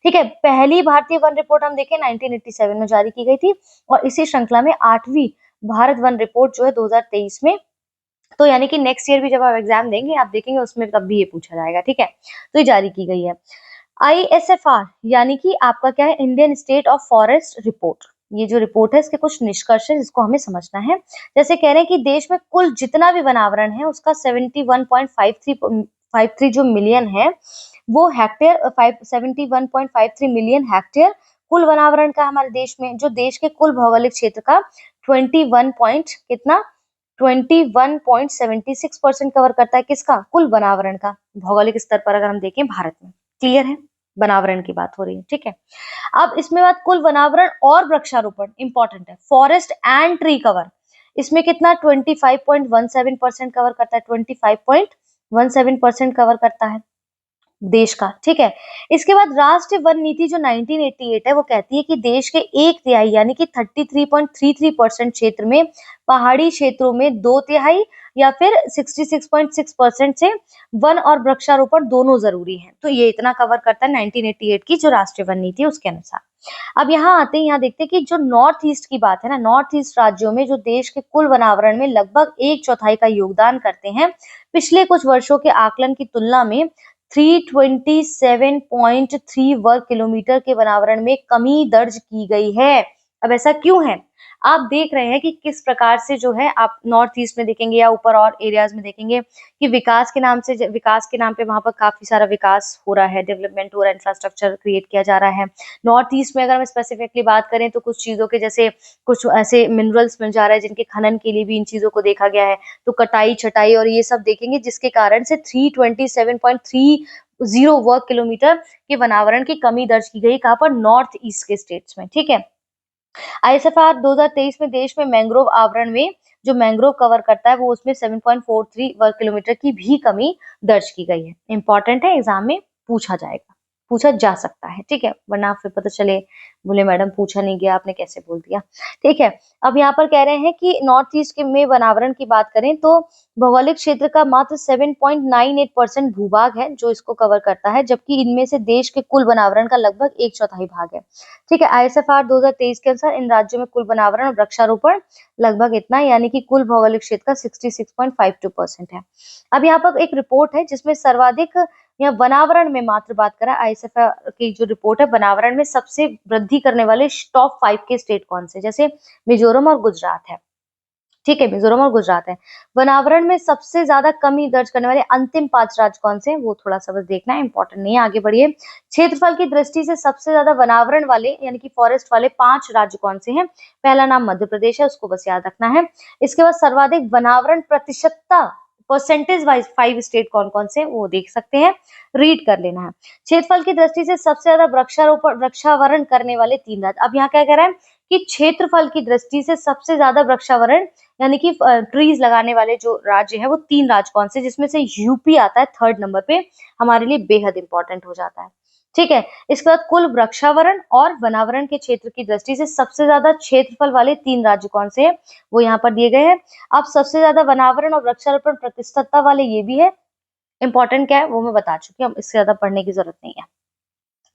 Speaker 1: ठीक है, पहली भारतीय वन रिपोर्ट हम देखें 1987 में जारी की गई थी और इसी श्रृंखला में 8वीं भारत वन रिपोर्ट जो है 2023 में, तो यानी कि नेक्स्ट ईयर भी जब आप एग्जाम देंगे आप देखेंगे उसमें तब भी ये पूछा जाएगा, ठीक है। तो ये जारी की गई है। आईएसएफआर यानी कि आपका क्या है, Indian state of forest report. ये जो रिपोर्ट है इसके कुछ निष्कर्ष है जिसको हमें समझना है। जैसे कह रहे हैं कि देश में कुल जितना भी वनावरण है उसका 71.53 जो मिलियन है वो हेक्टेयर, 71.53 मिलियन हेक्टेयर कुल वनावरण का हमारे देश में, जो देश के कुल भौगोलिक क्षेत्र का 21 पॉइंट कितना 21.76% कवर करता है, किसका, कुल वनावरण का, भौगोलिक स्तर पर अगर हम देखें भारत में। क्लियर है, वनावरण की बात हो रही है, ठीक है। अब इसमें बात कुल वनावरण और वृक्षारोपण इंपॉर्टेंट है, फॉरेस्ट एंड ट्री कवर, इसमें कितना 25.17% कवर करता है, 25.17% कवर करता है देश का, ठीक है। इसके बाद राष्ट्रीय वन नीति जो 1988 है वो कहती है कि देश के 1/3 यानी कि 33.33% क्षेत्र में, पहाड़ी क्षेत्रों में 2/3 या फिर 66.6% से वन और वृक्षारोपण दोनों जरूरी है। तो ये इतना कवर करता है 1988 की जो राष्ट्रीय वन नीति है उसके अनुसार। अब यहाँ आते हैं, यहाँ देखते हैं कि जो नॉर्थ ईस्ट की बात है ना, नॉर्थ ईस्ट राज्यों में जो देश के कुल वनावरण में लगभग 1/4 का योगदान करते हैं, पिछले कुछ वर्षों के आकलन की तुलना में 327.3 वर्ग किलोमीटर के वनावरण में कमी दर्ज की गई है। अब ऐसा क्यों है? आप देख रहे हैं कि किस प्रकार से जो है, आप नॉर्थ ईस्ट में देखेंगे या ऊपर और एरियाज में देखेंगे कि विकास के नाम से, विकास के नाम पे वहां पर काफी सारा विकास हो रहा है, डेवलपमेंट हो रहा है, इंफ्रास्ट्रक्चर क्रिएट किया जा रहा है। नॉर्थ ईस्ट में अगर हम स्पेसिफिकली बात करें तो कुछ चीजों के, जैसे कुछ ऐसे मिनरल्स मिल जा रहा है जिनके खनन के लिए भी इन चीजों को देखा गया है, तो कटाई छटाई और ये सब देखेंगे जिसके कारण से 327.30 वर्ग किलोमीटर के वनावरण की कमी दर्ज की गई, कहां पर, नॉर्थ ईस्ट के स्टेट्स में, ठीक है। आईएसएफआर 2023 में देश में मैंग्रोव आवरण में जो मैंग्रोव कवर करता है वो उसमें 7.43 वर्ग किलोमीटर की भी कमी दर्ज की गई है। इंपॉर्टेंट है, एग्जाम में पूछा जाएगा, पूछा जा सकता है, ठीक है, वरना फिर पता चले बोले मैडम पूछा नहीं गया, आपने कैसे बोल दिया, ठीक है। अब यहाँ पर कह रहे हैं कि नॉर्थ ईस्ट के में वनावरण की बात करें तो भौगोलिक क्षेत्र का मात्र 7.98% भूभाग है जो इसको कवर करता है, जबकि इनमें से देश के कुल वनावरण का लगभग 1/4 भाग है, ठीक है। आईएसएफआर 2023 के अनुसार इन राज्यों में कुल वनावरण और वृक्षारोपण लगभग इतना, यानी कि कुल भौगोलिक क्षेत्र का 66.52% है। अब यहाँ पर एक रिपोर्ट है जिसमें सर्वाधिक या वनावरण में मात्र बात करें, आईएसएफआर की जो रिपोर्ट है, वनावरण में सबसे वृद्धि करने वाले टॉप 5 के स्टेट कौन से, जैसे मिजोरम और गुजरात है, ठीक है, मिजोरम और गुजरात है। वनावरण में सबसे ज्यादा कमी दर्ज करने वाले अंतिम 5 राज्य कौन से हैं, वो थोड़ा सा बस देखना है, इंपॉर्टेंट नहीं है, आगे बढ़िए। क्षेत्रफल की दृष्टि से सबसे ज्यादा वनावरण वाले यानी कि फॉरेस्ट वाले 5 राज्य कौन से हैं, पहला नाम मध्य प्रदेश है, उसको बस याद रखना है। इसके बाद सर्वाधिक वनावरण प्रतिशतता, परसेंटेज वाइज 5 स्टेट कौन कौन से, वो देख सकते हैं, रीड कर लेना है। क्षेत्रफल की दृष्टि से सबसे ज्यादा वृक्षारोपण, वृक्षावरण करने वाले 3 राज्य। अब यहाँ क्या कह रहा है कि क्षेत्रफल की दृष्टि से सबसे ज्यादा वृक्षावरण यानी कि ट्रीज लगाने वाले जो राज्य है वो 3 राज्य कौन से, जिसमें से यूपी आता है 3rd नंबर पे, हमारे लिए बेहद इंपॉर्टेंट हो जाता है, ठीक है। इसके बाद कुल वृक्षावरण और वनावरण के क्षेत्र की दृष्टि से सबसे ज्यादा क्षेत्रफल वाले 3 राज्य कौन से हैं, वो यहाँ पर दिए गए हैं। अब सबसे ज्यादा वनावरण और वृक्षारोपण प्रतिशतता वाले ये भी है, इंपॉर्टेंट क्या है वो मैं बता चुकी हूँ, इससे ज्यादा पढ़ने की जरूरत नहीं है,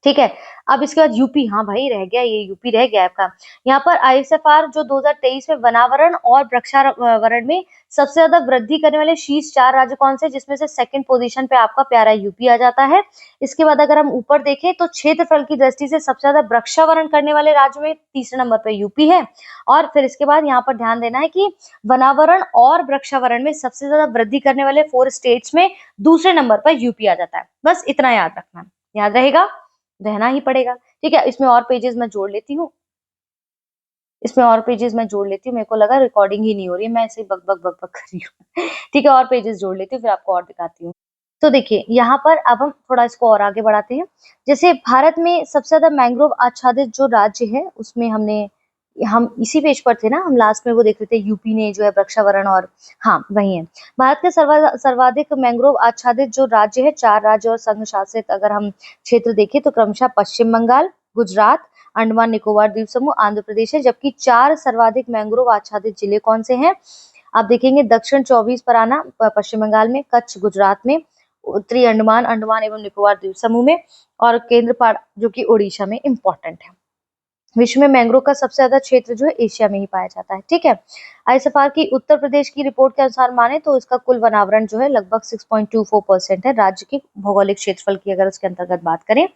Speaker 1: ठीक है। अब इसके बाद यूपी, हाँ भाई रह गया, ये यूपी रह गया आपका। यहाँ पर आईएसएफआर जो 2023 में वनावरण और वृक्षावरण में सबसे ज्यादा वृद्धि करने वाले शीर्ष 4 राज्य कौन से, जिसमें से 2nd पोजीशन पे आपका प्यारा यूपी आ जाता है। इसके बाद अगर हम ऊपर देखें तो क्षेत्रफल की दृष्टि से सबसे ज्यादा वृक्षावरण करने वाले राज्य में 3रे नंबर पे यूपी है, और फिर इसके बाद यहाँ पर ध्यान देना है कि वनावरण और वृक्षावरण में सबसे ज्यादा वृद्धि करने वाले 4 स्टेट्स में 2रे नंबर पर यूपी आ जाता है, बस इतना याद रखना, याद रहेगा, रहना ही पड़ेगा, ठीक है। इसमें और पेजेस मैं जोड़ लेती हूँ, इसमें और पेजेस मैं जोड़ लेती हूँ, मेरे को लगा रिकॉर्डिंग ही नहीं हो रही है, मैं ऐसे ही बक बक बक बक कर रही हूँ। ठीक है, और पेजेस जोड़ लेती हूँ, फिर आपको और दिखाती हूँ। तो देखिए, यहाँ पर अब हम थोड़ा इसको और आगे बढ़ाते हैं। जैसे भारत में सबसे ज़्यादा मैंग्रोव आच्छादित जो राज्य है, उसमें हम इसी पेज पर थे ना, हम लास्ट में वो देख रहे थे, यूपी ने जो है वृक्षावरण और हाँ, वही है। भारत के सर्वाधिक मैंग्रोव आच्छादित जो राज्य है, 4 राज्य और संघ शासित अगर हम क्षेत्र देखें तो क्रमशः पश्चिम बंगाल, गुजरात, अंडमान निकोबार द्वीप समूह, आंध्र प्रदेश है। जबकि 4 सर्वाधिक मैंग्रोव आच्छादित जिले कौन से हैं? आप देखेंगे दक्षिण 24 परगना पश्चिम बंगाल में, कच्छ गुजरात में, उत्तरी अंडमान, अंडमान एवं निकोबार द्वीप समूह में और केंद्रपाड़ा जो कि ओडिशा में इम्पोर्टेंट है। विश्व में मैंग्रोव का सबसे ज्यादा क्षेत्र जो है एशिया में ही पाया जाता है। ठीक है, आईएसएफआर की उत्तर प्रदेश की रिपोर्ट के अनुसार माने तो इसका कुल वनावरण जो है लगभग 6.24% है, राज्य की भौगोलिक क्षेत्रफल की अगर उसके अंतर्गत बात करें।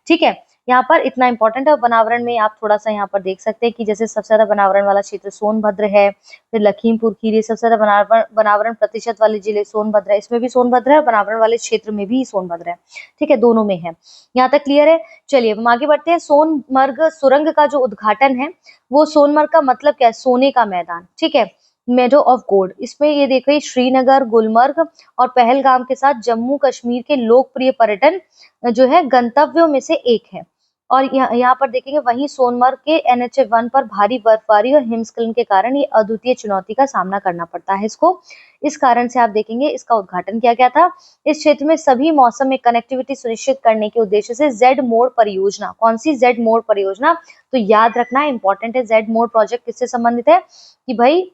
Speaker 1: ठीक है, यहाँ पर इतना इंपॉर्टेंट है। वनावरण में आप थोड़ा सा यहाँ पर देख सकते हैं कि जैसे सबसे ज्यादा वनावरण वाला क्षेत्र सोनभद्र है, फिर लखीमपुर खीरी, सबसे ज्यादा वनावरण प्रतिशत वाले जिले सोनभद्र है, इसमें भी सोनभद्र है, वनावरण वाले क्षेत्र में भी सोनभद्र है। ठीक है, दोनों में है। यहाँ तक क्लियर है? चलिए हम आगे बढ़ते हैं। सोनमर्ग सुरंग का जो उद्घाटन है, वो सोनमर्ग का मतलब क्या है? सोने का मैदान। ठीक है, मेडो ऑफ गोल्ड। इसमें ये देखिए श्रीनगर, गुलमर्ग और पहलगाम के साथ जम्मू कश्मीर के लोकप्रिय पर्यटन जो है गंतव्यों में से एक है। और यहाँ पर देखेंगे वहीं सोनमर्ग के NH1 पर भारी बर्फबारी और हिमस्खलन के कारण ये अद्वितीय चुनौती का सामना करना पड़ता है इसको। इस कारण से आप देखेंगे इसका उद्घाटन किया गया था। इस क्षेत्र में सभी मौसम में कनेक्टिविटी सुनिश्चित करने के उद्देश्य से जेड मोड परियोजना। कौन सी? जेड मोड परियोजना। तो याद रखना इंपॉर्टेंट है, जेड मोड प्रोजेक्ट किससे संबंधित है कि भाई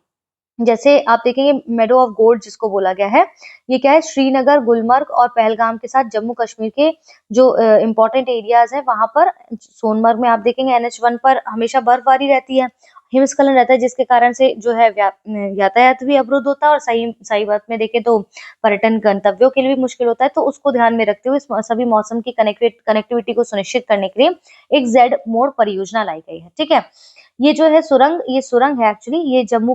Speaker 1: जैसे आप देखेंगे मेडो ऑफ गोल्ड जिसको बोला गया है, ये क्या है? श्रीनगर, गुलमर्ग और पहलगाम के साथ जम्मू कश्मीर के जो इम्पोर्टेंट एरियाज हैं वहां पर। सोनमर्ग में आप देखेंगे NH1 पर हमेशा बर्फबारी रहती है, हिमस्खलन रहता है, जिसके कारण से जो है यातायात भी अवरुद्ध होता है और सही सही बात में देखें तो पर्यटन गंतव्यों के लिए भी मुश्किल होता है। तो उसको ध्यान में रखते हुए सभी मौसम की कनेक्टिविटी को सुनिश्चित करने के लिए एक जेड मोड परियोजना लाई गई है। ठीक है, ये जो है सुरंग, ये सुरंग है एक्चुअली, ये जम्मू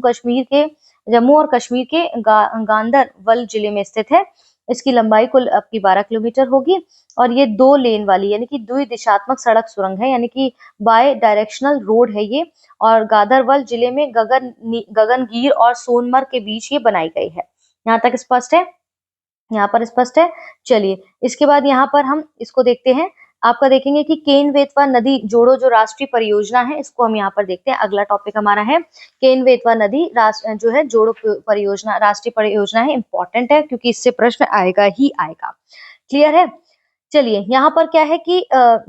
Speaker 1: और कश्मीर के गांदरबल जिले में स्थित है। इसकी लंबाई कुल आपकी 12 किलोमीटर होगी और ये 2 लेन वाली यानी कि द्विदिशात्मक सड़क सुरंग है, यानी कि बाय डायरेक्शनल रोड है ये। और गांदरबल जिले में गगनगीर और सोनमर्ग के बीच ये बनाई गई है। यहाँ तक स्पष्ट है? यहाँ पर स्पष्ट है। चलिए इसके बाद यहाँ पर हम इसको देखते हैं। आपका देखेंगे कि केन बेतवा नदी जोड़ो जो राष्ट्रीय परियोजना है, इसको हम यहाँ पर देखते हैं। अगला टॉपिक हमारा है केन बेतवा नदी जो है जोड़ो परियोजना, राष्ट्रीय परियोजना है, इंपॉर्टेंट है क्योंकि इससे प्रश्न आएगा ही आएगा। क्लियर है? चलिए यहाँ पर क्या है कि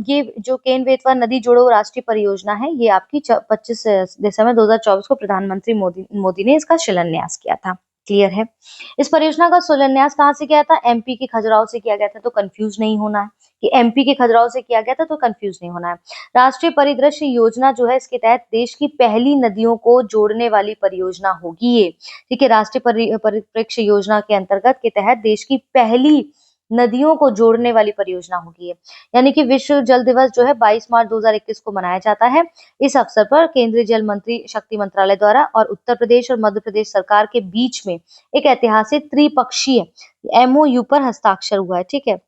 Speaker 1: ये जो केन बेतवा नदी जोड़ो राष्ट्रीय परियोजना है, ये आपकी 25 दिसंबर 2024 को प्रधानमंत्री मोदी ने इसका शिलान्यास किया था। क्लियर है? इस परियोजना का शिलान्यास कहाँ से किया था? MP के खजुराहो से किया गया था। तो कंफ्यूज नहीं होना है कि MP के खजुराहो से किया गया था, तो कंफ्यूज नहीं होना है। राष्ट्रीय परिदृश्य योजना जो है, इसके तहत देश की पहली नदियों को जोड़ने वाली परियोजना होगी ये। ठीक है, राष्ट्रीय परिप्रेक्ष्य योजना के अंतर्गत के तहत देश की पहली नदियों को जोड़ने वाली परियोजना होगी। यानी कि विश्व जल दिवस जो है 22 मार्च 2021 को मनाया जाता है। इस अवसर पर केंद्रीय जल मंत्री शक्ति मंत्रालय द्वारा और उत्तर प्रदेश और मध्य प्रदेश सरकार के बीच में एक ऐतिहासिक त्रिपक्षीय MOU पर हस्ताक्षर हुआ है। ठीक है,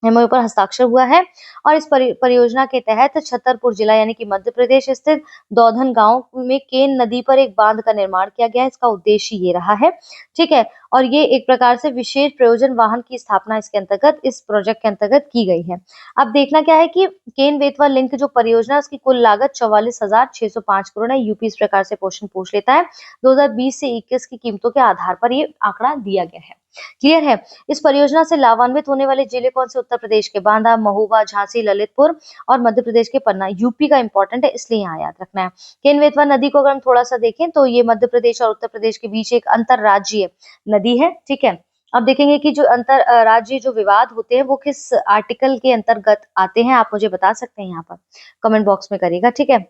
Speaker 1: MOU पर हस्ताक्षर हुआ है और इस परियोजना के तहत छतरपुर जिला यानी कि मध्य प्रदेश स्थित दौधन गांव में केन नदी पर एक बांध का निर्माण किया गया है। इसका उद्देश्य ये रहा है। ठीक है, और ये एक प्रकार से विशेष प्रयोजन वाहन की स्थापना इसके अंतर्गत, इस प्रोजेक्ट के अंतर्गत की गई है। अब देखना क्या है कि केन बेतवा लिंक जो परियोजना है, उसकी कुल लागत 44,605 करोड़ है। यूपी इस प्रकार से क्वेश्चन पूछ लेता है। 2020 से 21 की कीमतों के आधार पर ये आंकड़ा दिया गया है। क्लियर है? इस परियोजना से लाभान्वित होने वाले जिले कौन से? उत्तर प्रदेश के बांदा, महोबा, झांसी, ललितपुर और मध्य प्रदेश के पन्ना। यूपी का इंपॉर्टेंट है, इसलिए यहाँ याद रखना है। केन बेतवा नदी को अगर हम थोड़ा सा देखें तो ये मध्य प्रदेश और उत्तर प्रदेश के बीच एक अंतरराज्यीय नदी है। ठीक है, अब देखेंगे कि जो अंतर राज्य जो विवाद होते हैं वो किस आर्टिकल के अंतर्गत आते हैं, आप मुझे बता सकते हैं यहाँ पर कमेंट बॉक्स में करिएगा। ठीक है,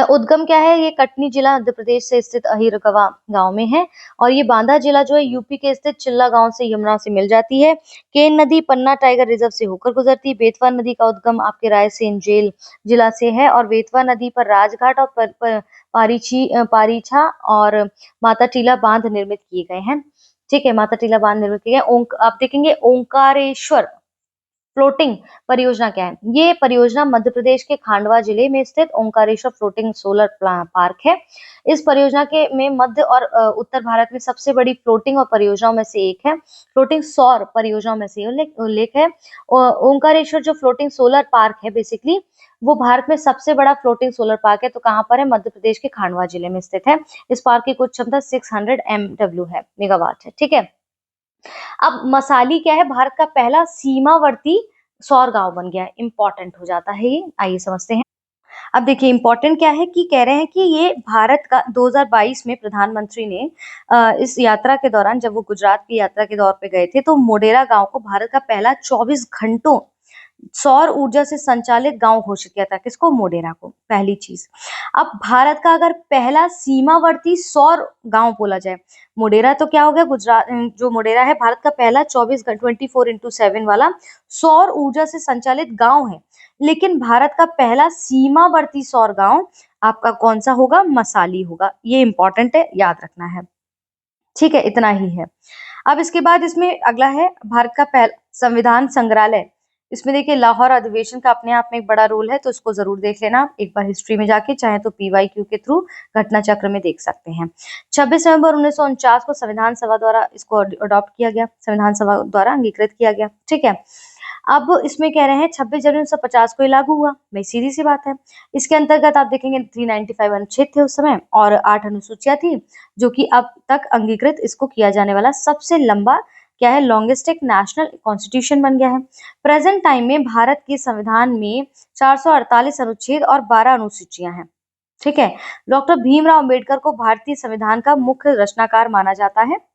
Speaker 1: उद्गम क्या है? ये कटनी जिला मध्य प्रदेश से स्थित अहिरगवा गांव में है और ये बांदा जिला जो है यूपी के स्थित चिल्ला गांव से यमुना से मिल जाती है। केन नदी पन्ना टाइगर रिजर्व से होकर गुजरती है। बेतवा नदी का उद्गम आपके रायसेन जिला से है और बेतवा नदी पर राजघाट और पारीछा और माता टीला बांध निर्मित किए गए हैं। ठीक है, माता टीला बांध निर्मित किए गए। आप देखेंगे ओंकारेश्वर फ्लोटिंग परियोजना क्या है? ये परियोजना मध्य प्रदेश के खांडवा जिले में स्थित ओंकारेश्वर फ्लोटिंग सोलर पार्क है। इस परियोजना के में मध्य और उत्तर भारत में सबसे बड़ी फ्लोटिंग और परियोजनाओं में से एक है। फ्लोटिंग सौर परियोजनाओं में से उल्लेख है। ओंकारेश्वर जो फ्लोटिंग सोलर पार्क है बेसिकली, वो भारत में सबसे बड़ा फ्लोटिंग सोलर पार्क है। तो कहाँ पर है? मध्य प्रदेश के खांडवा जिले में स्थित है। इस पार्क की कुल क्षमता 600 MW है, मेगावाट है। ठीक है। अब मसाली क्या है? भारत का पहला सीमावर्ती सौर गांव बन गया है। इंपॉर्टेंट हो जाता है ये, आइए समझते हैं। अब देखिए इंपॉर्टेंट क्या है कि कह रहे हैं कि ये भारत का 2022 में प्रधानमंत्री ने इस यात्रा के दौरान, जब वो गुजरात की यात्रा के दौर पे गए थे, तो मोढेरा गांव को भारत का पहला 24 घंटों सौर ऊर्जा से संचालित गांव घोषित किया था। किसको? मोढेरा को। पहली चीज। अब भारत का अगर पहला सीमावर्ती सौर गांव बोला जाए, मोढेरा तो क्या हो गया? गुजरात जो मोढेरा है भारत का पहला 24/7 वाला सौर ऊर्जा से संचालित गांव है। लेकिन भारत का पहला सीमावर्ती सौर गांव आपका कौन सा होगा? मसाली होगा। ये इंपॉर्टेंट है, याद रखना है। ठीक है, इतना ही है। अब इसके बाद इसमें अगला है भारत का पहला संविधान संग्रहालय। इसमें देखिए लाहौर अधिवेशन का अपने आप में एक बड़ा रोल है, तो इसको जरूर देख लेना आप एक बार हिस्ट्री में जाके, चाहे तो PYQ के थ्रू घटना चक्र में देख सकते हैं। 26 नवंबर 1949 को संविधान सभा द्वारा इसको अडॉप्ट किया गया, संविधान सभा द्वारा अंगीकृत किया गया। ठीक है। अब इसमें कह रहे हैं 26 जनवरी 1950 को ये लागू हुआ। भाई सीधी सी बात है। इसके अंतर्गत आप देखेंगे 395 अनुच्छेद थे उस समय और 8 अनुसूचियां थी, जो कि अब तक अंगीकृत इसको किया जाने वाला सबसे लंबा क्या है? लॉन्गेस्ट एक नेशनल कॉन्स्टिट्यूशन बन गया है। प्रेजेंट टाइम में भारत के संविधान में 448 अनुच्छेद और 12 अनुसूचियां हैं। ठीक है। डॉक्टर भीमराव अंबेडकर को भारतीय संविधान का मुख्य रचनाकार माना जाता है,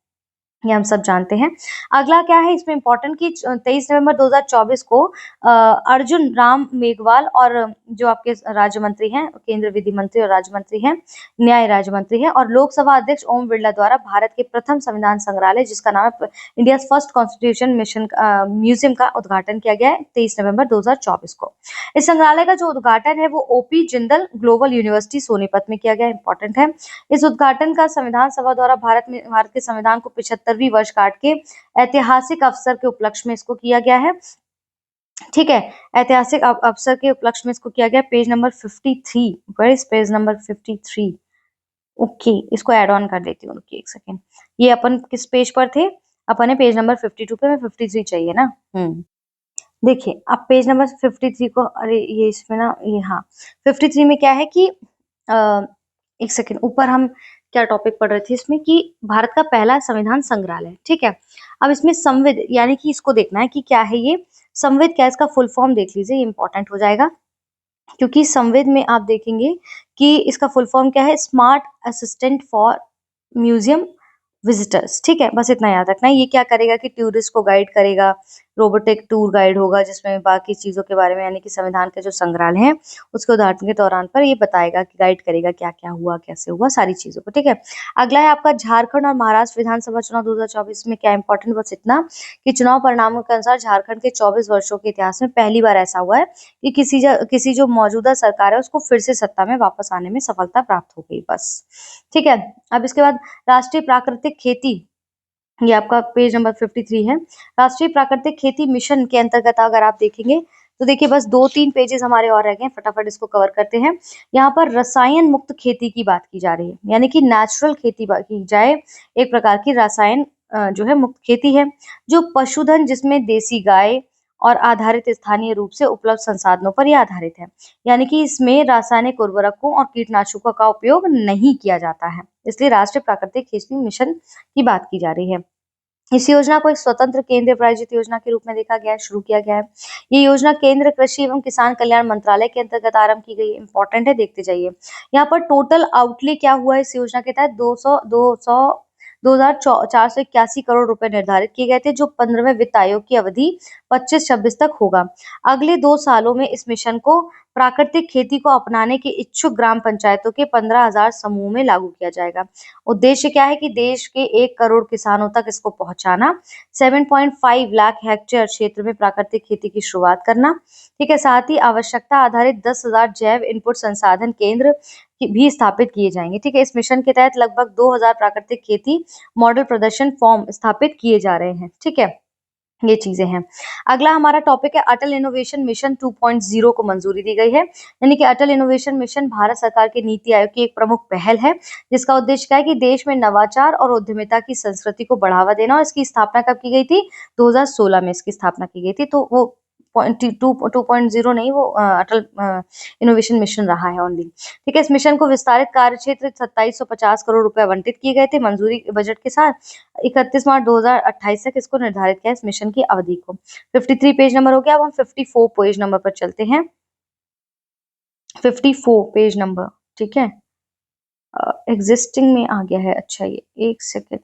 Speaker 1: ये हम सब जानते हैं। अगला क्या है इसमें इंपॉर्टेंट कि 23 नवंबर 2024 को अर्जुन राम मेघवाल और जो आपके राज्य मंत्री हैं, केंद्र विधि मंत्री और राज्य मंत्री हैं, न्याय राज्य मंत्री हैं, और लोकसभा अध्यक्ष ओम बिरला द्वारा भारत के प्रथम संविधान संग्रहालय, जिसका नाम है India first constitution mission museum, का उद्घाटन किया गया है 23 नवंबर 2024 को। इस संग्रहालय का जो उद्घाटन है वो OP Jindal global university Sonipat में किया गया। इंपॉर्टेंट है। इस उद्घाटन का संविधान सभा द्वारा भारत के संविधान को 75वीं वर्षगांठ के ऐतिहासिक अवसर के उपलक्ष्य में इसको किया गया है। ठीक है। ऐतिहासिक अवसर के उपलक्ष्य में इसको किया गया। Page number 53, where is page number 53? Okay, इसको ऐड ऑन कर देती हूँ, रुकिए एक सेकेंड। ये अपन किस पेज पर थे? अपन है पेज नंबर 52 पे, मैं 53 चाहिए ना। देखिए अब पेज नंबर 53 को, अरे ये इसमें ना, ये हाँ 53 में क्या है कि एक सेकेंड, ऊपर हम क्या टॉपिक पढ़ रहे थे इसमें कि भारत का पहला संविधान संग्रहालय। ठीक है। अब इसमें संविद यानी कि इसको देखना है कि क्या है ये संविद, क्या इसका फुल फॉर्म देख लीजिए, ये इंपॉर्टेंट हो जाएगा। क्योंकि संविद में आप देखेंगे कि इसका फुल फॉर्म क्या है? Smart assistant for museum visitors. ठीक है, बस इतना याद रखना है। ये क्या करेगा कि टूरिस्ट को गाइड करेगा, रोबोटिक टूर गाइड होगा, जिसमें बाकी चीजों के बारे में, यानी कि संविधान के जो संग्रहालय है उसके उद्घाटन के दौरान पर ये बताएगा कि गाइड करेगा क्या क्या हुआ, कैसे हुआ, सारी चीजों को। ठीक है। अगला है आपका झारखंड और महाराष्ट्र विधानसभा चुनाव 2024 में क्या इंपॉर्टेंट, बस इतना कि चुनाव परिणामों के अनुसार झारखंड के 24 वर्षों के इतिहास में पहली बार ऐसा हुआ है कि किसी जो मौजूदा सरकार है उसको फिर से सत्ता में वापस आने में सफलता प्राप्त हो गई, बस। ठीक है। अब इसके बाद राष्ट्रीय प्राकृतिक खेती, ये आपका पेज नंबर 53 है। राष्ट्रीय प्राकृतिक खेती मिशन के अंतर्गत अगर आप देखेंगे तो देखिए बस 2-3 पेजेस हमारे और रह गए, फटाफट इसको कवर करते हैं। यहाँ पर रसायन मुक्त खेती की बात की जा रही है, यानी कि नेचुरल खेती की जाए, एक प्रकार की रसायन जो है मुक्त खेती है, जो पशुधन जिसमें देसी गाय और आधारित स्थानीय रूप से उपलब्ध संसाधनों पर यह आधारित है, यानी कि इसमें रासायनिक उर्वरकों और कीटनाशकों का उपयोग नहीं किया जाता है, इसलिए राष्ट्रीय प्राकृतिक खेती मिशन की बात की जा रही है। इस योजना को एक स्वतंत्र केंद्र प्रायोजित योजना के रूप में देखा गया है, शुरू किया गया है। ये योजना केंद्र कृषि एवं किसान कल्याण मंत्रालय के अंतर्गत आरंभ की गई है। इंपॉर्टेंट है, देखते जाइए। यहाँ पर टोटल आउटले क्या हुआ है इस योजना के तहत? 2,481 करोड़ रुपए निर्धारित किए गए थे, जो 15वें वित्त आयोग की अवधि 25-26 तक होगा। अगले 2 सालों में इस मिशन को प्राकृतिक खेती को अपनाने के इच्छुक ग्राम पंचायतों के 15,000 समूह में लागू किया जाएगा। उद्देश्य क्या है कि देश के 1 करोड़ किसानों तक इसको पहुंचाना, 7.5 लाख हेक्टेयर क्षेत्र में प्राकृतिक खेती की शुरुआत करना। ठीक है। साथ ही आवश्यकता आधारित 10,000 जैव इनपुट संसाधन केंद्र भी स्थापित किए जाएंगे। ठीक है। इस मिशन के तहत लगभग 2,000 प्राकृतिक खेती मॉडल प्रदर्शन फॉर्म स्थापित किए जा रहे हैं। ठीक है। ये चीजें हैं। अगला हमारा टॉपिक है अटल इनोवेशन मिशन 2.0 को मंजूरी दी गई है। यानी कि अटल इनोवेशन मिशन भारत सरकार के नीति आयोग की एक प्रमुख पहल है, जिसका उद्देश्य क्या है कि देश में नवाचार और उद्यमिता की संस्कृति को बढ़ावा देना। और इसकी स्थापना कब की गई थी? 2016 में इसकी स्थापना की गई थी। तो वो पॉइंट टू 2.0 नहीं, वो अटल इनोवेशन मिशन रहा है ओनली। ठीक है, इस मिशन को विस्तारित कार्य क्षेत्र 2750 करोड़ रुपए आवंटित किए गए थे मंजूरी बजट के साथ। 31 मार्च 2028 तक इसको निर्धारित किया इस मिशन की अवधि को। 53 पेज नंबर हो गया। अब हम 54 पेज नंबर पर चलते हैं। 54 पेज नंबर, ठीक है, एग्जिस्टिंग में आ गया है। अच्छा, ये एक सेकेंड,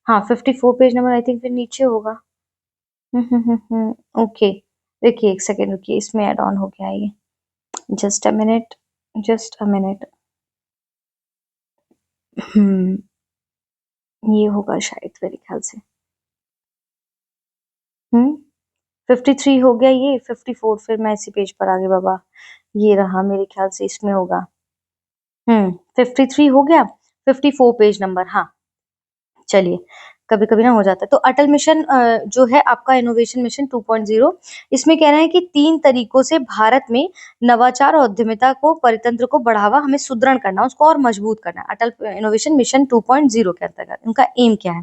Speaker 1: हाँ 54 पेज नंबर आई थिंक फिर नीचे होगा। ओके, देखिए एक सेकेंड रुकिए, इसमें ऐड ऑन हो गया है ये। Just a minute, just a minute. ये होगा शायद मेरे ख्याल से। 53 हो गया, ये 54, फिर मैं इसी पेज पर आ गई बाबा। ये रहा, मेरे ख्याल से इसमें होगा। 53 हो गया। 54 पेज नंबर, हाँ चलिए, कभी कभी ना हो जाता है। तो अटल मिशन जो है आपका इनोवेशन मिशन 2.0, इसमें कह रहे हैं कि 3 तरीकों से भारत में नवाचार और उद्यमिता को परितंत्र को बढ़ावा, हमें सुदृढ़ करना, उसको और मजबूत करना है। अटल इनोवेशन मिशन 2.0 के अंतर्गत उनका एम क्या है?